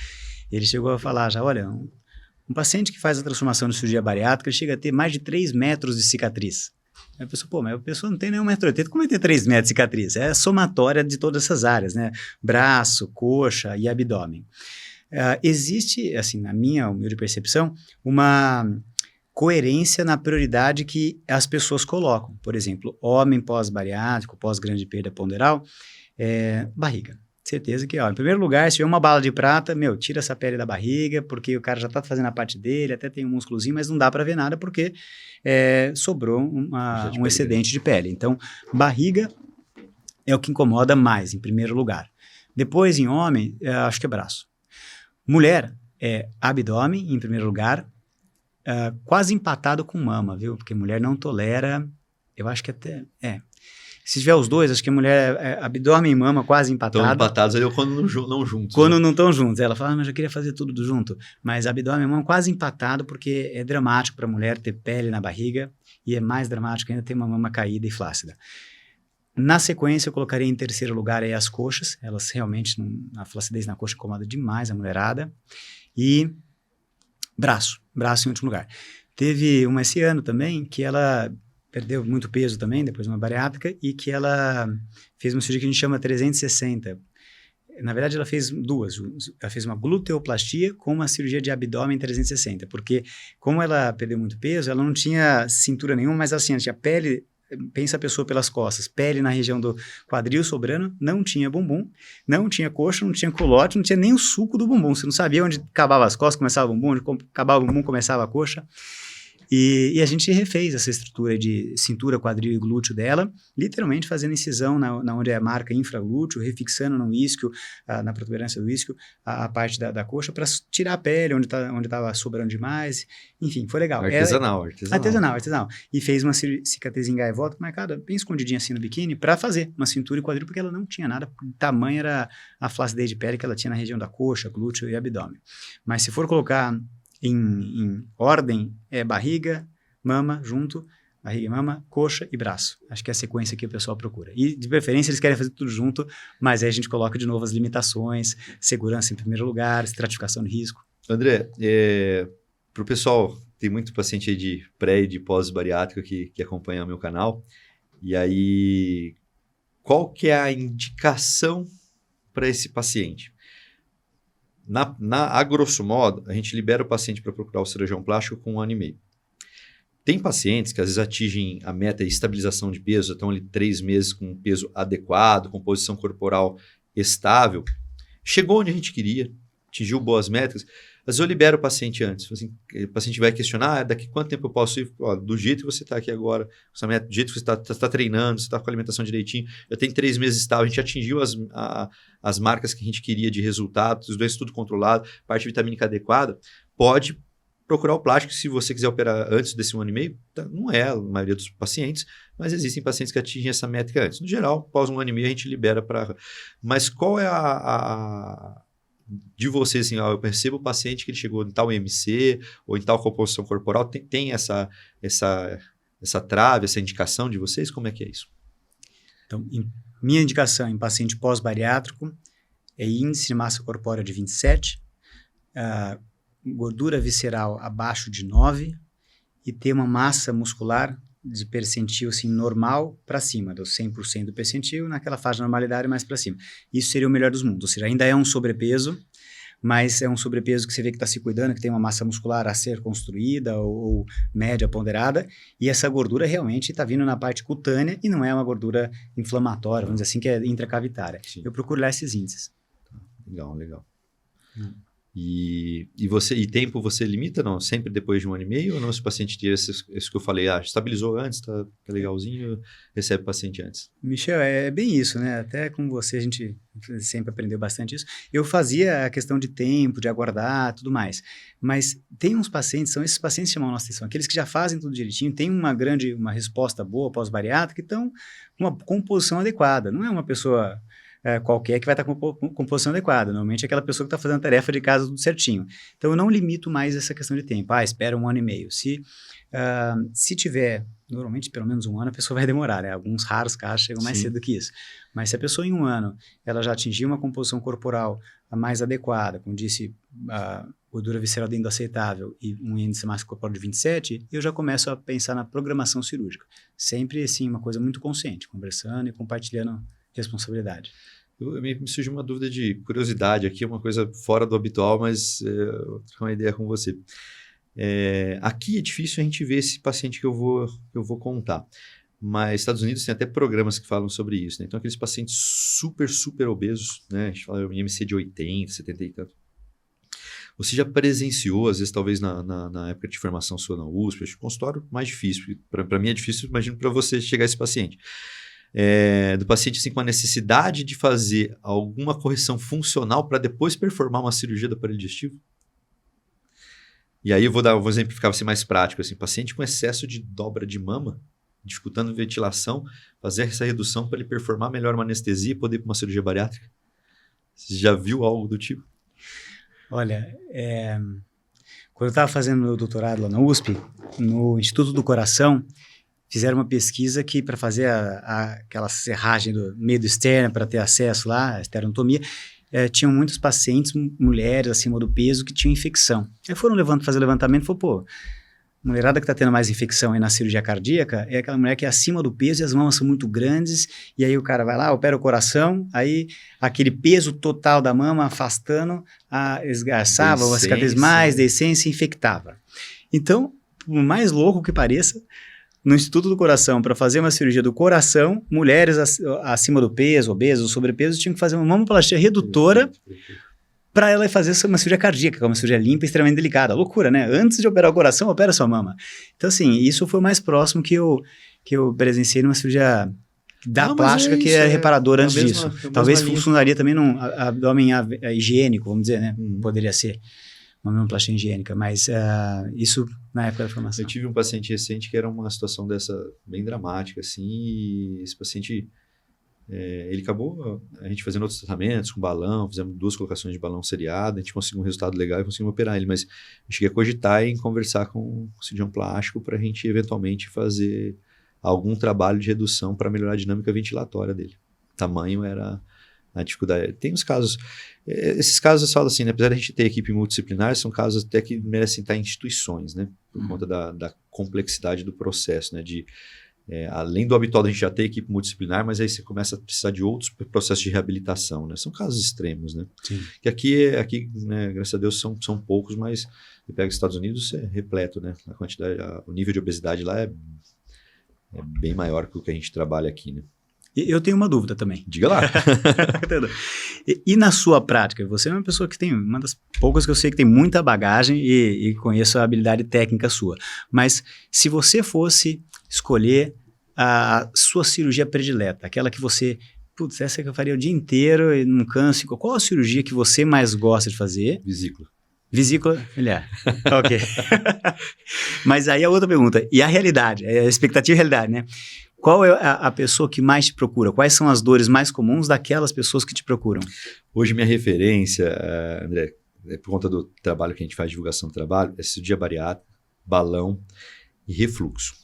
ele chegou a falar já, olha, um paciente que faz a transformação de cirurgia bariátrica chega a ter mais de 3 metros de cicatriz. Aí a pessoa, mas a pessoa não tem nenhum 1,80 m, como é ter 3 metros de cicatriz? É a somatória de todas essas áreas, né? Braço, coxa e abdômen. Existe, assim, na minha humilde percepção, uma coerência na prioridade que as pessoas colocam. Por exemplo, homem pós-bariátrico, pós-grande perda ponderal, barriga. Certeza que, em primeiro lugar, se tiver uma bala de prata, tira essa pele da barriga, porque o cara já tá fazendo a parte dele, até tem um músculozinho, mas não dá para ver nada porque sobrou um excedente de pele. Então, barriga é o que incomoda mais, em primeiro lugar. Depois, em homem, acho que é braço. Mulher, abdômen, em primeiro lugar, quase empatado com mama, viu? Porque mulher não tolera, eu acho que até... Se tiver os dois, acho que a mulher abdômen e mama quase empatados. Estão empatados ali quando não juntos. Quando não estão juntos. Ela fala, mas eu queria fazer tudo junto. Mas abdômen e mama quase empatado, porque é dramático para a mulher ter pele na barriga e é mais dramático ainda ter uma mama caída e flácida. Na sequência, eu colocaria em terceiro lugar as coxas. Elas realmente, a flacidez na coxa incomoda demais a mulherada. E braço em último lugar. Teve uma esse ano também que ela perdeu muito peso também, depois de uma bariátrica, e que ela fez uma cirurgia que a gente chama 360. Na verdade, ela fez duas. Ela fez uma gluteoplastia com uma cirurgia de abdômen 360, porque como ela perdeu muito peso, ela não tinha cintura nenhuma, mas assim, ela tinha pele, pensa a pessoa pelas costas, pele na região do quadril sobrando, não tinha bumbum, não tinha coxa, não tinha culote, não tinha nem o suco do bumbum. Você não sabia onde acabava as costas, começava o bumbum, onde acabava o bumbum, começava a coxa. E a gente refez essa estrutura de cintura, quadril e glúteo dela, literalmente fazendo incisão na onde é a marca infraglúteo, refixando no isquio, na protuberância do isquio, a parte da coxa, para tirar a pele, onde estava sobrando demais. Enfim, foi legal. Artesanal. E fez uma cicatriz em gaivota marcada, bem escondidinha assim no biquíni, para fazer uma cintura e quadril, porque ela não tinha nada, tamanho era a flacidez de pele que ela tinha na região da coxa, glúteo e abdômen. Mas se for colocar em ordem, é barriga, mama junto, barriga e mama, coxa e braço. Acho que é a sequência que o pessoal procura. E, de preferência, eles querem fazer tudo junto, mas aí a gente coloca de novo as limitações, segurança em primeiro lugar, estratificação de risco. André, para o pessoal, tem muito paciente aí de pré e de pós-bariátrico que acompanha o meu canal, e aí, qual que é a indicação para esse paciente? A grosso modo, a gente libera o paciente para procurar o cirurgião plástico com 1 ano e meio. Tem pacientes que às vezes atingem a meta de estabilização de peso, estão ali 3 meses com um peso adequado, composição corporal estável. Chegou onde a gente queria, atingiu boas métricas, às vezes eu libero o paciente antes. Assim, o paciente vai questionar, daqui quanto tempo eu posso ir? Do jeito que você está aqui agora, do jeito que você está treinando, você está com a alimentação direitinho, eu tenho 3 meses estável, a gente atingiu as marcas que a gente queria de resultados, os dois tudo controlado, parte vitamínica adequada, pode procurar o plástico se você quiser operar antes desse 1 ano e meio. Não é a maioria dos pacientes, mas existem pacientes que atingem essa métrica antes. No geral, após 1 ano e meio a gente libera para... Mas qual é de você, assim, eu percebo o paciente que ele chegou em tal IMC ou em tal composição corporal, tem essa trave, essa indicação de vocês? Como é que é isso? Então, minha indicação em paciente pós-bariátrico é índice de massa corpórea de 27, gordura visceral abaixo de 9 e ter uma massa muscular de percentil assim, normal para cima, do 100% do percentil, naquela faixa de normalidade mais para cima. Isso seria o melhor dos mundos, ou seja, ainda é um sobrepeso, mas é um sobrepeso que você vê que está se cuidando, que tem uma massa muscular a ser construída ou média ponderada, e essa gordura realmente está vindo na parte cutânea e não é uma gordura inflamatória, vamos dizer assim, que é intracavitária. Sim. Eu procuro lá esses índices. Legal. E tempo você limita, não? Sempre depois de 1 ano e meio? Ou não, se o paciente tiver isso que eu falei, estabilizou antes, tá legalzinho, recebe o paciente antes? Michel, é bem isso, né? Até com você a gente sempre aprendeu bastante isso. Eu fazia a questão de tempo, de aguardar, tudo mais. Mas tem uns pacientes, são esses pacientes que chamam a nossa atenção, aqueles que já fazem tudo direitinho, tem uma resposta boa pós-bariátrica, então uma composição adequada. Não é uma pessoa... qualquer que vai estar com composição adequada. Normalmente é aquela pessoa que está fazendo a tarefa de casa tudo certinho. Então, eu não limito mais essa questão de tempo. Espera 1 ano e meio. Se tiver, normalmente, pelo menos 1 ano, a pessoa vai demorar, né? Alguns raros casos chegam mais cedo que isso. Mas se a pessoa em 1 ano, ela já atingiu uma composição corporal mais adequada, como disse, gordura visceral dentro do aceitável e um índice de massa corporal de 27, eu já começo a pensar na programação cirúrgica. Sempre, assim, uma coisa muito consciente, conversando e compartilhando responsabilidade. Me surgiu uma dúvida de curiosidade aqui, uma coisa fora do habitual, mas eu trocar uma ideia com você. Aqui é difícil a gente ver esse paciente que eu vou contar, mas Estados Unidos tem até programas que falam sobre isso, né? Então, aqueles pacientes super, super obesos, né? A gente fala em IMC de 80, 70 e tanto. Você já presenciou, às vezes, talvez na época de formação sua na USP, acho que o consultório mais difícil, para mim é difícil, imagino para você chegar a esse paciente. Do paciente assim, com a necessidade de fazer alguma correção funcional para depois performar uma cirurgia do aparelho digestivo? E aí eu vou exemplificar, para ser mais prático. Assim, paciente com excesso de dobra de mama, dificultando a ventilação, fazer essa redução para ele performar melhor uma anestesia e poder ir para uma cirurgia bariátrica. Você já viu algo do tipo? Olha, quando eu estava fazendo meu doutorado lá na USP, no Instituto do Coração, fizeram uma pesquisa que, para fazer aquela serragem do meio externo, para ter acesso lá, a esternotomia, tinham muitos pacientes, mulheres acima do peso, que tinham infecção. Aí foram fazer o levantamento e falaram, mulherada que está tendo mais infecção aí na cirurgia cardíaca é aquela mulher que é acima do peso e as mamas são muito grandes, e aí o cara vai lá, opera o coração, aí aquele peso total da mama afastando, esgarçava, as cada vez mais, decência, infectava. Então, por mais louco que pareça, no Instituto do Coração, para fazer uma cirurgia do coração, mulheres acima do peso, obesos, sobrepeso, tinham que fazer uma mamoplastia redutora para ela fazer uma cirurgia cardíaca, que é uma cirurgia limpa e extremamente delicada. Loucura, né? Antes de operar o coração, opera sua mama. Então, assim, isso foi o mais próximo que eu presenciei numa cirurgia da plástica, que é reparadora antes disso. Talvez funcionaria também num abdômen higiênico, vamos dizer, né? Poderia ser uma mamoplastia higiênica, mas isso na época da formação. Eu tive um paciente recente que era uma situação dessa bem dramática, assim, e esse paciente... ele acabou, a gente fazendo outros tratamentos com balão, fizemos 2 colocações de balão seriado, a gente conseguiu um resultado legal e conseguimos operar ele, mas eu cheguei a cogitar em conversar com o cirurgião plástico para a gente eventualmente fazer algum trabalho de redução para melhorar a dinâmica ventilatória dele. O tamanho era a dificuldade. Tem uns casos, esses casos eu falo assim, né, apesar de a gente ter equipe multidisciplinar, são casos até que merecem estar em instituições, né, por conta da complexidade do processo, né, além do habitual, a gente já tem equipe multidisciplinar, mas aí você começa a precisar de outros processos de reabilitação, né? São casos extremos, né? Sim. Que aqui né, graças a Deus, são poucos, mas você pega os Estados Unidos, é repleto, né? A quantidade, o nível de obesidade lá é bem maior que o que a gente trabalha aqui, né? Eu tenho uma dúvida também. Diga lá. E na sua prática, você é uma pessoa que tem, uma das poucas que eu sei que tem muita bagagem e conheço a habilidade técnica sua, mas se você fosse escolher a sua cirurgia predileta, aquela que você, putz, essa que eu faria o dia inteiro e não canso, qual a cirurgia que você mais gosta de fazer? Vesícula. Vesícula biliar. Ok. Mas aí a outra pergunta, e a realidade, a expectativa e a realidade, né? Qual é a pessoa que mais te procura? Quais são as dores mais comuns daquelas pessoas que te procuram? Hoje minha referência, André, por conta do trabalho que a gente faz, divulgação do trabalho, é cirurgia bariátrica, balão e refluxo.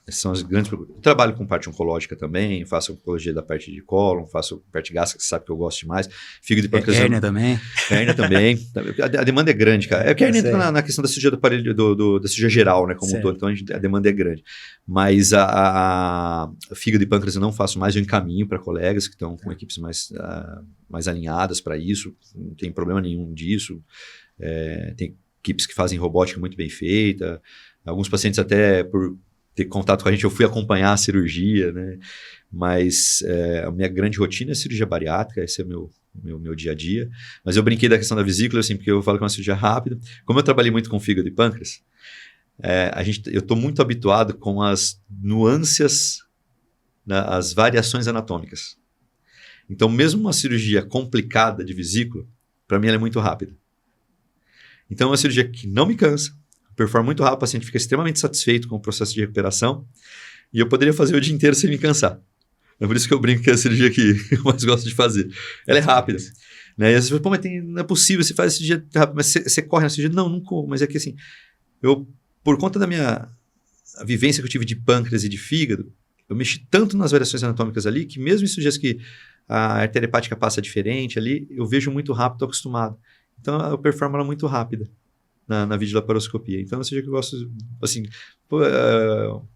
Essas são as grandes procuras. Eu trabalho com parte oncológica também, faço oncologia da parte de cólon, faço parte gástrica, que você sabe que eu gosto demais. Fígado e pâncreas. Hérnia também. Hérnia também. A demanda é grande, cara. É que a hérnia entra na questão da cirurgia do aparelho, da cirurgia geral, né, como um todo. Então a demanda é grande. Mas a fígado e pâncreas eu não faço mais, eu encaminho para colegas que estão com equipes mais alinhadas para isso. Não tem problema nenhum disso. Tem equipes que fazem robótica muito bem feita. Alguns pacientes até por ter contato com a gente, eu fui acompanhar a cirurgia, né? Mas a minha grande rotina é cirurgia bariátrica, esse é o meu dia a dia. Mas eu brinquei da questão da vesícula, assim, porque eu falo que é uma cirurgia rápida. Como eu trabalhei muito com fígado e pâncreas, eu estou muito habituado com as nuances, né, as variações anatômicas. Então, mesmo uma cirurgia complicada de vesícula, para mim ela é muito rápida. Então, é uma cirurgia que não me cansa, performa muito rápido, o paciente fica extremamente satisfeito com o processo de recuperação e eu poderia fazer o dia inteiro sem me cansar. É por isso que eu brinco que é a cirurgia que eu mais gosto de fazer. Ela é rápida. Né? E às vezes você fala, mas não é possível, você faz a cirurgia rápido, mas você corre na cirurgia? Não corro, mas é que assim, por conta da minha vivência que eu tive de pâncreas e de fígado, eu mexi tanto nas variações anatômicas ali, que mesmo em cirurgias que a artéria hepática passa diferente ali, eu vejo muito rápido, estou acostumado. Então eu performo ela muito rápida na videolaparoscopia. Então, seja que eu gosto, assim,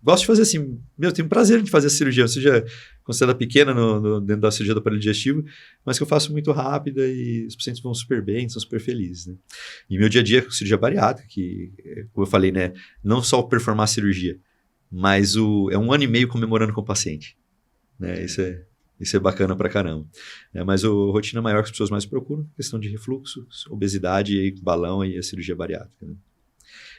gosto de fazer assim, eu tenho prazer de fazer a cirurgia, uma cirurgia considerada pequena dentro da cirurgia do aparelho digestivo, mas que eu faço muito rápida e os pacientes vão super bem, são super felizes, né? E meu dia a dia com cirurgia bariátrica, que, como eu falei, né, não só performar a cirurgia, mas é 1 ano e meio comemorando com o paciente, né? Isso é bacana pra caramba. Mas a rotina maior que as pessoas mais procuram, questão de refluxo, obesidade, balão e a cirurgia bariátrica. Né?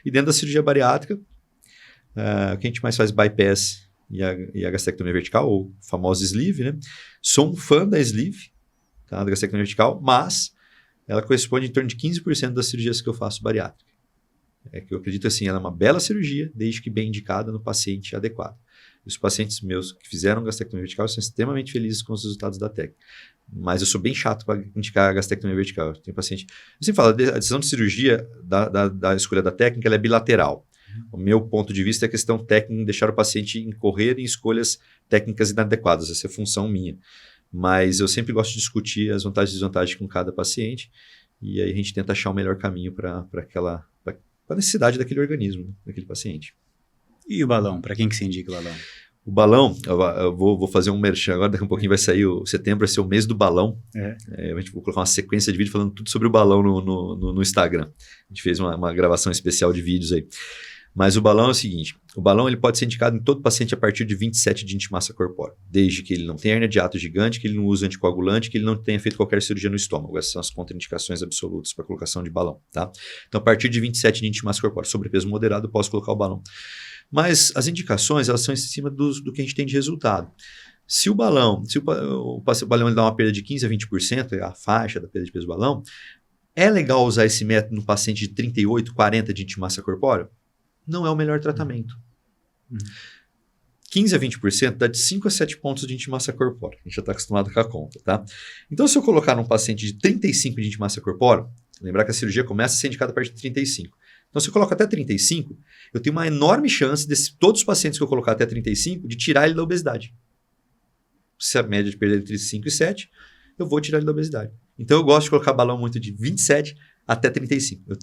E dentro da cirurgia bariátrica, o que a gente mais faz bypass e a gastrectomia vertical, ou famosa sleeve, né? Sou um fã da sleeve, tá? Da gastrectomia vertical, mas ela corresponde em torno de 15% das cirurgias que eu faço bariátrica. Que eu acredito assim, ela é uma bela cirurgia, desde que bem indicada no paciente adequado. Os pacientes meus que fizeram gastrectomia vertical são extremamente felizes com os resultados da técnica. Mas eu sou bem chato para indicar a gastrectomia vertical. Tem paciente... Eu sempre falo, a decisão de cirurgia da escolha da técnica ela é bilateral. O meu ponto de vista é a questão técnica em deixar o paciente incorrer em escolhas técnicas inadequadas. Essa é a função minha. Mas eu sempre gosto de discutir as vantagens e desvantagens com cada paciente. E aí a gente tenta achar o melhor caminho para a necessidade daquele organismo, né, daquele paciente. E o balão? Para quem que se indica o balão? O balão, eu vou fazer um merchan agora, daqui a um pouquinho vai sair, setembro vai ser o mês do balão. A gente vai colocar uma sequência de vídeos falando tudo sobre o balão no Instagram. A gente fez uma gravação especial de vídeos aí. Mas o balão é o seguinte, o balão ele pode ser indicado em todo paciente a partir de 27 de massa corpórea, desde que ele não tenha hérnia de hiato gigante, que ele não use anticoagulante, que ele não tenha feito qualquer cirurgia no estômago. Essas são as contraindicações absolutas para a colocação de balão, tá? Então, a partir de 27 de massa corpórea, sobrepeso moderado, eu posso colocar o balão. Mas as indicações, elas são em cima do que a gente tem de resultado. Se o balão ele dá uma perda de 15% a 20%, é a faixa da perda de peso do balão, é legal usar esse método no paciente de 38, 40 de massa corpórea? Não é o melhor tratamento. 15% a 20% dá de 5 a 7 pontos de massa corpórea. A gente já está acostumado com a conta, tá? Então, se eu colocar num paciente de 35 de massa corpórea, lembrar que a cirurgia começa a ser indicada a partir de 35. Então, se eu coloco até 35, eu tenho uma enorme chance de todos os pacientes que eu colocar até 35, de tirar ele da obesidade. Se a média de perda é entre 5 e 7, eu vou tirar ele da obesidade. Então, eu gosto de colocar balão muito de 27 até 35.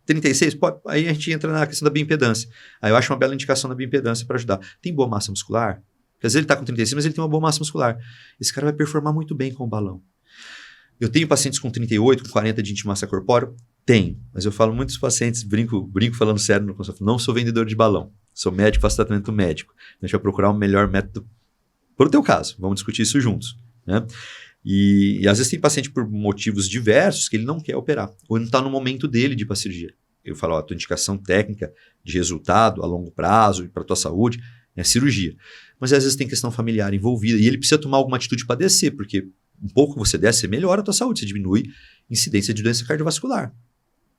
36, pode, aí a gente entra na questão da bioimpedância. Aí eu acho uma bela indicação da bioimpedância para ajudar. Tem boa massa muscular? Porque às vezes ele está com 36, mas ele tem uma boa massa muscular. Esse cara vai performar muito bem com o balão. Eu tenho pacientes com 38, com 40 de massa corpórea? Tenho. Mas eu falo muitos pacientes, brinco falando sério no consultório, não sou vendedor de balão. Sou médico, faço tratamento médico. A gente vai procurar um melhor método para o teu caso. Vamos discutir isso juntos, né? E às vezes tem paciente por motivos diversos que ele não quer operar, ou não está no momento dele de ir para a cirurgia. Eu falo, a tua indicação técnica de resultado a longo prazo e para a tua saúde é cirurgia. Mas às vezes tem questão familiar envolvida e ele precisa tomar alguma atitude para descer, porque um pouco que você desce, você melhora a tua saúde, você diminui a incidência de doença cardiovascular.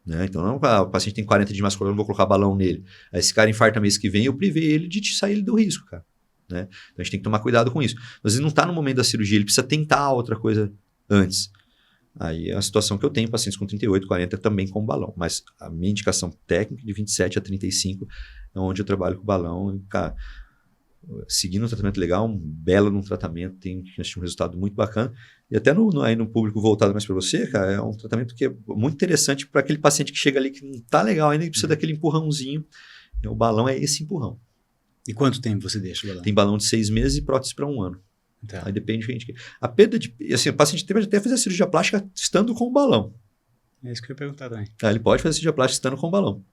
Né? Então, não, o paciente tem 40 de massa corpórea, eu não vou colocar balão nele. Aí esse cara infarta mês que vem, eu privei ele de sair do risco, cara. Né? Então a gente tem que tomar cuidado com isso. Mas ele não está no momento da cirurgia, ele precisa tentar outra coisa antes. Aí é a situação que eu tenho, pacientes com 38, 40 também com balão. Mas a minha indicação técnica de 27 a 35 é onde eu trabalho com balão. E, cara, seguindo um tratamento legal, um belo num tratamento, tem um resultado muito bacana. E até aí no público voltado mais para você, cara, é um tratamento que é muito interessante para aquele paciente que chega ali que não está legal ainda e precisa daquele empurrãozinho. E o balão é esse empurrão. E quanto tempo você deixa o balão? Tem balão de 6 meses e prótese para 1 ano. Tá. Aí depende do que a gente quer. A perda de... Assim, o paciente pode até fazer a cirurgia plástica estando com o balão. É isso que eu ia perguntar também. Ele pode fazer a cirurgia plástica estando com o balão.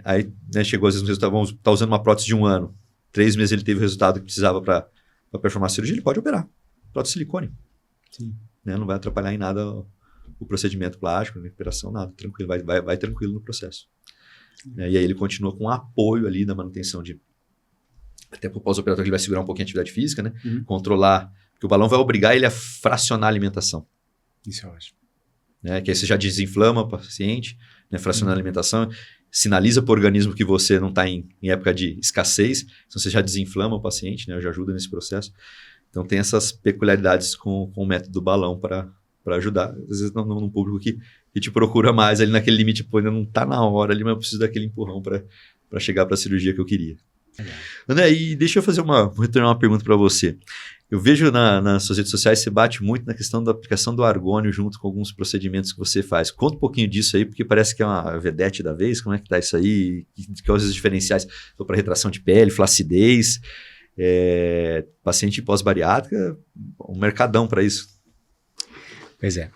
Aí, né, chegou às vezes no resultado, está usando uma prótese de 1 ano. 3 meses ele teve o resultado que precisava para performar a cirurgia, ele pode operar. Prótese de silicone. Sim. Né, não vai atrapalhar em nada o procedimento plástico, a operação, nada. Tranquilo, vai tranquilo no processo. E aí ele continua com apoio ali na manutenção de... Até para o pós-operatório ele vai segurar um pouquinho a atividade física, né? Controlar, porque o balão vai obrigar ele a fracionar a alimentação. Isso é ótimo. Né? Que aí você já desinflama o paciente, né? Fracionar a alimentação, sinaliza para o organismo que você não está em época de escassez, então você já desinflama o paciente, né? Já ajuda nesse processo. Então tem essas peculiaridades com o método do balão para ajudar. Às vezes num público que te procura mais ali naquele limite, pô, ainda não está na hora ali, mas eu preciso daquele empurrão para chegar para a cirurgia que eu queria. André, e deixa eu vou retornar uma pergunta para você. Eu vejo nas suas redes sociais, você bate muito na questão da aplicação do argônio junto com alguns procedimentos que você faz. Conta um pouquinho disso aí, porque parece que é uma vedete da vez. Como é que tá isso aí? Quais os diferenciais para retração de pele, flacidez, paciente pós-bariátrica, um mercadão para isso. Pois é.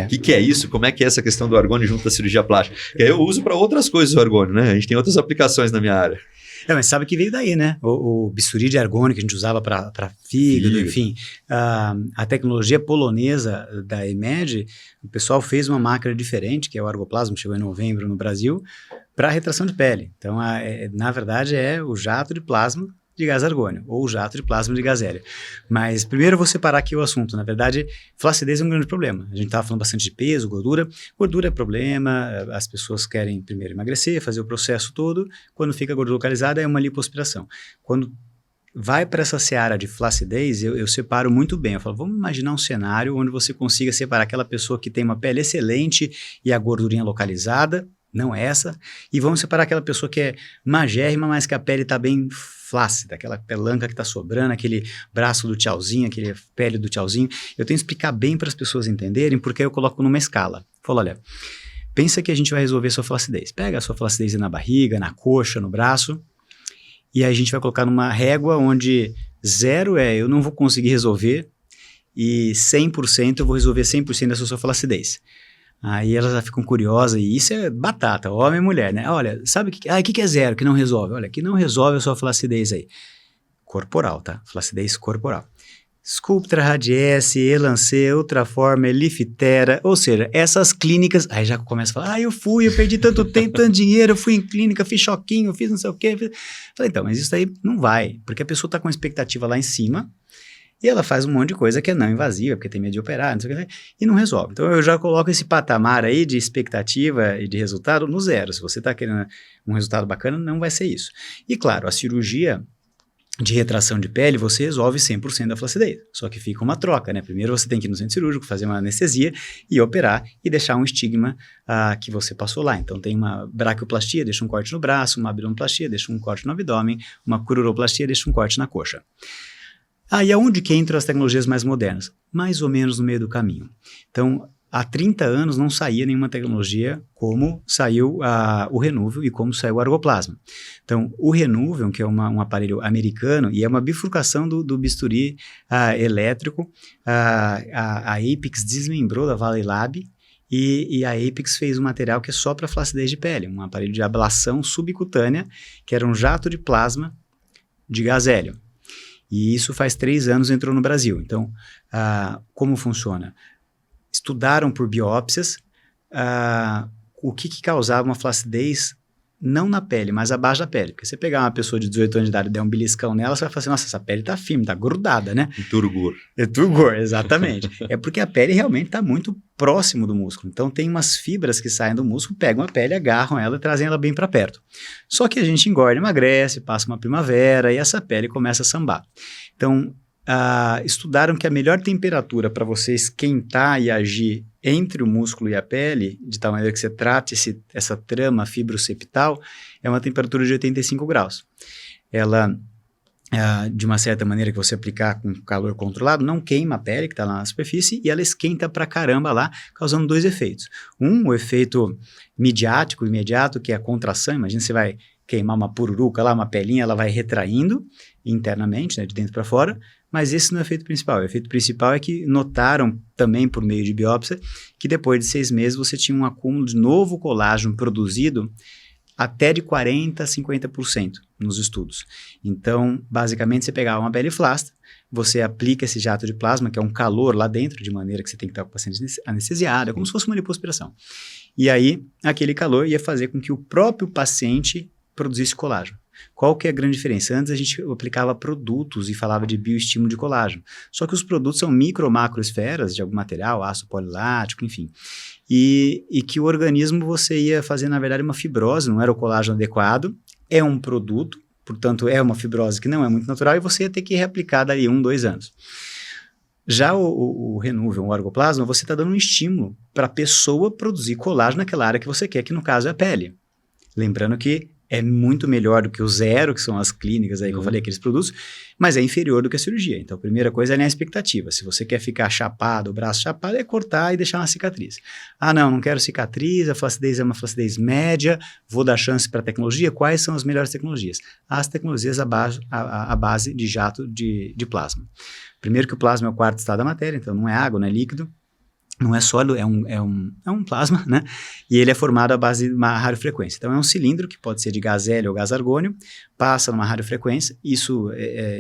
O que é isso? Como é que é essa questão do argônio junto da cirurgia plástica? Que aí eu uso para outras coisas o argônio, né? A gente tem outras aplicações na minha área. Mas sabe que veio daí, né? O bisturi de argônio que a gente usava para fígado, enfim. A tecnologia polonesa da EMED, o pessoal fez uma máquina diferente, que é o Argoplasma, chegou em novembro no Brasil, para retração de pele. Então, na verdade, é o jato de plasma de gás argônio, ou o jato de plasma de gás hélio. Mas primeiro eu vou separar aqui o assunto. Na verdade, flacidez é um grande problema. A gente estava falando bastante de peso, gordura. Gordura é problema, as pessoas querem primeiro emagrecer, fazer o processo todo. Quando fica gordura localizada, é uma lipoaspiração. Quando vai para essa seara de flacidez, eu separo muito bem. Eu falo, vamos imaginar um cenário onde você consiga separar aquela pessoa que tem uma pele excelente e a gordurinha localizada, não essa, e vamos separar aquela pessoa que é magérrima, mas que a pele está bem flácida, aquela pelanca que está sobrando, aquele braço do tchauzinho, aquele pele do tchauzinho. Eu tenho que explicar bem para as pessoas entenderem, porque eu coloco numa escala. Falo, olha, pensa que a gente vai resolver a sua flacidez. Pega a sua flacidez na barriga, na coxa, no braço, e aí a gente vai colocar numa régua onde 0 eu não vou conseguir resolver, e 100% eu vou resolver 100% dessa sua flacidez. Aí elas já ficam curiosas, e isso é batata, homem e mulher, né? Olha, sabe o que é 0, que não resolve? Olha, que não resolve a sua flacidez aí. Corporal, tá? Flacidez corporal. Sculptra radiesse, Elancê, Ultraforma, Elifitera, ou seja, essas clínicas, aí já começa a falar, eu perdi tanto tempo, tanto dinheiro, eu fui em clínica, fiz choquinho, fiz não sei o quê. Falei, então, mas isso aí não vai, porque a pessoa está com a expectativa lá em cima, e ela faz um monte de coisa que é não invasiva, porque tem medo de operar, não sei o que, e não resolve. Então, eu já coloco esse patamar aí de expectativa e de resultado no 0. Se você está querendo um resultado bacana, não vai ser isso. E claro, a cirurgia de retração de pele, você resolve 100% da flacidez. Só que fica uma troca, né? Primeiro você tem que ir no centro cirúrgico, fazer uma anestesia e operar e deixar um estigma que você passou lá. Então tem uma braquioplastia, deixa um corte no braço, uma abdominoplastia, deixa um corte no abdômen, uma cururoplastia, deixa um corte na coxa. E aonde que entram as tecnologias mais modernas? Mais ou menos no meio do caminho. Então, há 30 anos não saía nenhuma tecnologia como saiu o Renuvium e como saiu o Argoplasma. Então, o Renuvium, que é um aparelho americano, e é uma bifurcação do bisturi elétrico, a Apex desmembrou da Valley Lab, e a Apex fez um material que é só para flacidez de pele, um aparelho de ablação subcutânea, que era um jato de plasma de gás hélio. E isso faz 3 anos entrou no Brasil. Então, como funciona? Estudaram por biópsias o que causava uma flacidez, não na pele, mas abaixo da pele. Porque você pegar uma pessoa de 18 anos de idade e der um beliscão nela, você vai falar assim, nossa, essa pele tá firme, tá grudada, né? Turgor. É turgor, exatamente. É porque a pele realmente está muito próximo do músculo. Então, tem umas fibras que saem do músculo, pegam a pele, agarram ela e trazem ela bem para perto. Só que a gente engorda, emagrece, passa uma primavera e essa pele começa a sambar. Então, estudaram que a melhor temperatura para você esquentar e agir entre o músculo e a pele, de tal maneira que você trate essa trama fibroseptal, é uma temperatura de 85 graus. Ela, de uma certa maneira que você aplicar com calor controlado, não queima a pele que está lá na superfície e ela esquenta pra caramba lá, causando 2 efeitos. O efeito midiático, imediato, que é a contração. Imagina você vai queimar uma pururuca lá, uma pelinha, ela vai retraindo internamente, né, de dentro para fora, mas esse não é o efeito principal. O efeito principal é que notaram também por meio de biópsia que depois de 6 meses você tinha um acúmulo de novo colágeno produzido até de 40% a 50% nos estudos. Então, basicamente, você pegava uma pele flácida, você aplica esse jato de plasma, que é um calor lá dentro, de maneira que você tem que estar com o paciente anestesiado, é como se fosse uma lipoaspiração. E aí, aquele calor ia fazer com que o próprio paciente produzisse colágeno. Qual que é a grande diferença? Antes a gente aplicava produtos e falava de bioestímulo de colágeno. Só que os produtos são micro-macroesferas de algum material, ácido polilático, enfim. E que o organismo você ia fazer, na verdade, uma fibrose, não era o colágeno adequado, é um produto, portanto é uma fibrose que não é muito natural e você ia ter que reaplicar daí 1, 2 anos. Já o Renuvium, o Argoplasma, você está dando um estímulo para a pessoa produzir colágeno naquela área que você quer, que no caso é a pele. Lembrando que é muito melhor do que o 0, que são as clínicas aí que eu falei, aqueles produtos, mas é inferior do que a cirurgia. Então, a primeira coisa é a expectativa. Se você quer ficar chapado, o braço chapado, é cortar e deixar uma cicatriz. Não quero cicatriz, a flacidez é uma flacidez média, vou dar chance para a tecnologia. Quais são as melhores tecnologias? As tecnologias à base de jato de plasma. Primeiro que o plasma é o 4º estado da matéria, então não é água, não é líquido. Não é sólido, é um plasma, né? E ele é formado à base de uma radiofrequência. Então, é um cilindro que pode ser de gás hélio ou gás argônio, passa numa radiofrequência, isso,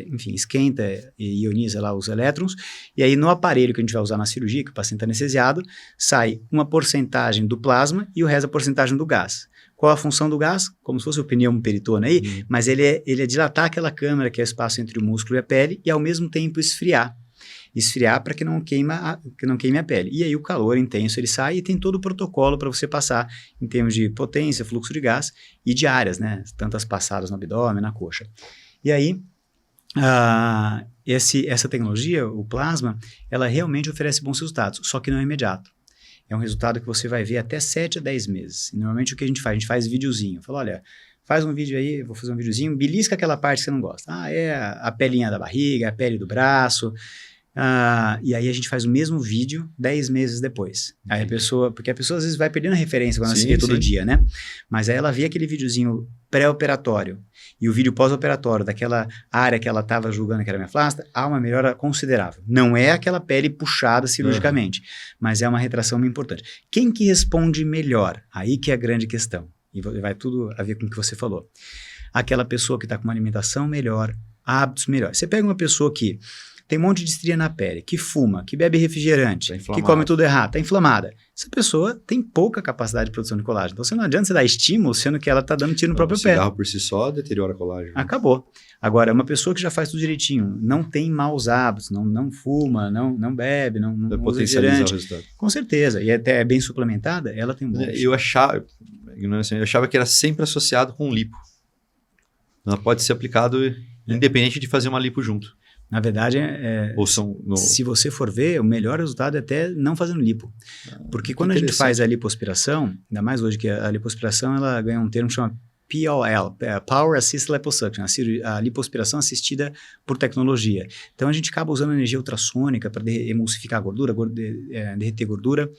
enfim, esquenta e ioniza lá os elétrons, e aí no aparelho que a gente vai usar na cirurgia, que o paciente está anestesiado, sai uma porcentagem do plasma e o resto a porcentagem do gás. Qual a função do gás? Como se fosse o pneumoperitone aí, mas ele é dilatar aquela câmara que é o espaço entre o músculo e a pele e, ao mesmo tempo, esfriar para que não queime a pele. E aí o calor intenso ele sai e tem todo o protocolo para você passar em termos de potência, fluxo de gás e de áreas, né? Tantas passadas no abdômen, na coxa. E aí, essa tecnologia, o plasma, ela realmente oferece bons resultados, só que não é imediato. É um resultado que você vai ver até 7 a 10 meses. E normalmente o que a gente faz? A gente faz videozinho. Fala, olha, faz um vídeo aí, vou fazer um videozinho, belisca aquela parte que você não gosta. É a pelinha da barriga, a pele do braço. E aí a gente faz o mesmo vídeo 10 meses depois. Aí porque a pessoa às vezes vai perdendo a referência quando ela se vê todo dia, né? Mas aí ela vê aquele videozinho pré-operatório e o vídeo pós-operatório daquela área que ela estava julgando que era mioflasta, há uma melhora considerável. Não é aquela pele puxada cirurgicamente, mas é uma retração muito importante. Quem que responde melhor? Aí que é a grande questão. E vai tudo a ver com o que você falou. Aquela pessoa que está com uma alimentação melhor, hábitos melhores. Você pega uma pessoa que tem um monte de estria na pele, que fuma, que bebe refrigerante, que come tudo errado, está inflamada. Essa pessoa tem pouca capacidade de produção de colágeno. Então, não adianta você dar estímulo, sendo que ela está dando tiro no próprio pé. O cigarro por si só deteriora colágeno. Acabou. Agora, uma pessoa que já faz tudo direitinho, não tem maus hábitos, não fuma, não bebe, não usa refrigerante. O resultado. Com certeza. E até é bem suplementada, ela tem um bom. Eu achava que era sempre associado com lipo. Ela pode ser aplicado independente de fazer uma lipo junto. Na verdade, se você for ver, o melhor resultado é até não fazendo lipo. Porque quando a gente faz a lipoaspiração, ainda mais hoje que a lipoaspiração ela ganha um termo que chama POL, Power Assisted Liposuction, a lipoaspiração assistida por tecnologia. Então a gente acaba usando energia ultrassônica para emulsificar a gordura, derreter gordura.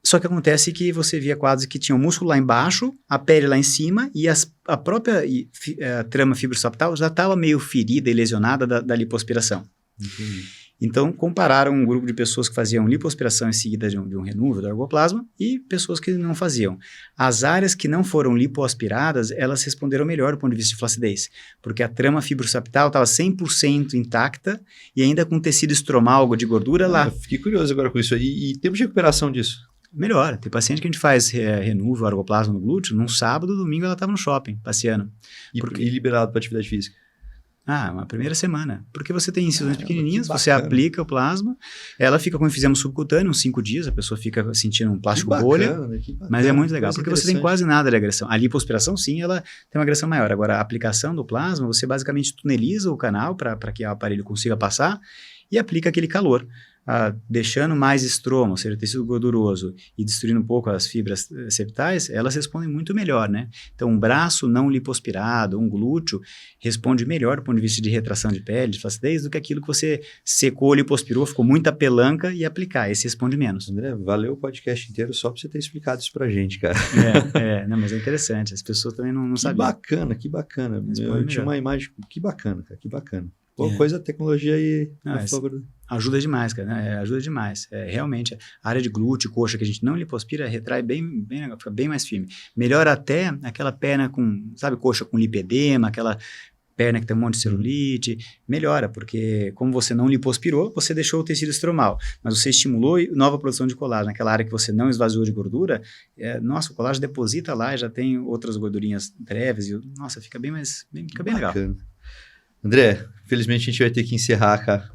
Só que acontece que você via quadros que tinha o músculo lá embaixo, a pele lá em cima e a própria trama fibrossapital já estava meio ferida e lesionada da lipoaspiração. Então, compararam um grupo de pessoas que faziam lipoaspiração em seguida de um renúvel do ergoplasma e pessoas que não faziam. As áreas que não foram lipoaspiradas, elas responderam melhor do ponto de vista de flacidez, porque a trama fibrossapital estava 100% intacta e ainda com tecido estromal de gordura lá. Fiquei curioso agora com isso. E tempo de recuperação disso? Melhor. Tem paciente que a gente faz renúvel, ergoplasma no glúteo, num sábado, domingo ela estava no shopping, passeando. E liberado para atividade física? Uma primeira semana. Porque você tem incisões pequenininhas, você aplica o plasma, ela fica com enfisema subcutâneo, uns 5 dias, a pessoa fica sentindo um plástico bolha, mas é muito legal, porque você tem quase nada de agressão. A lipoaspiração, sim, ela tem uma agressão maior. Agora, a aplicação do plasma, você basicamente tuneliza o canal para que o aparelho consiga passar e aplica aquele calor. Deixando mais estroma, ou seja, tecido gorduroso e destruindo um pouco as fibras septais, elas respondem muito melhor, né? Então, um braço não lipoaspirado, um glúteo, responde melhor do ponto de vista de retração de pele, de flacidez, do que aquilo que você secou, lipoaspirou, ficou muita pelanca e aplicar. Esse responde menos. André, valeu o podcast inteiro só para você ter explicado isso pra gente, cara. Não, mas é interessante. As pessoas também não sabiam. Que bacana. Eu tinha uma imagem, que bacana, cara, que bacana. Coisa, tecnologia aí. Ajuda demais, cara, né? Ajuda demais. Realmente, a área de glúteo, coxa, que a gente não lipoaspira, retrai fica bem mais firme. Melhora até aquela perna coxa com lipedema, aquela perna que tem um monte de celulite, melhora, porque como você não lipoaspirou, você deixou o tecido estromal, mas você estimulou nova produção de colágeno, naquela área que você não esvaziou de gordura, o colágeno deposita lá e já tem outras gordurinhas breves, fica bem legal. André, infelizmente a gente vai ter que encerrar, cara.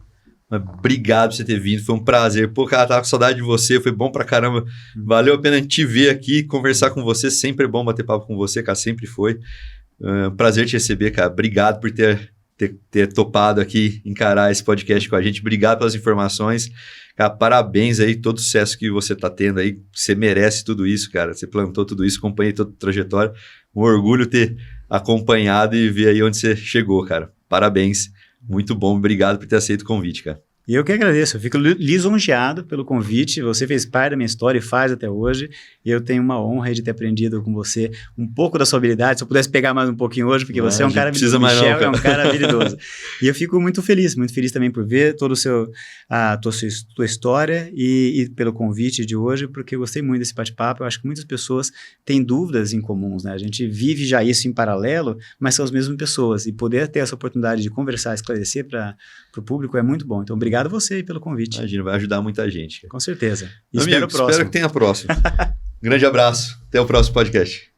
Mas obrigado por você ter vindo, foi um prazer. Pô, cara, tava com saudade de você, foi bom pra caramba. Valeu a pena te ver aqui, conversar com você, sempre é bom bater papo com você, cara, sempre foi. Prazer te receber, cara. Obrigado por ter topado aqui, encarar esse podcast com a gente. Obrigado pelas informações. Cara, parabéns aí, todo o sucesso que você tá tendo aí. Você merece tudo isso, cara. Você plantou tudo isso, acompanhei toda a trajetória. Um orgulho ter acompanhado e ver aí onde você chegou, cara. Parabéns. Muito bom. Obrigado por ter aceito o convite, cara. E eu que agradeço, eu fico lisonjeado pelo convite, você fez parte da minha história e faz até hoje, e eu tenho uma honra de ter aprendido com você um pouco da sua habilidade, se eu pudesse pegar mais um pouquinho hoje, porque você é um cara habilidoso, Michel é um cara habilidoso. E eu fico muito feliz também por ver toda a tua história e pelo convite de hoje, porque eu gostei muito desse bate-papo, eu acho que muitas pessoas têm dúvidas em comuns, né? A gente vive já isso em paralelo, mas são as mesmas pessoas, e poder ter essa oportunidade de conversar, esclarecer para o público é muito bom. Então, obrigado a você aí pelo convite. Imagina, vai ajudar muita gente. Com certeza. Espero que tenha a próxima. Grande abraço. Até o próximo podcast.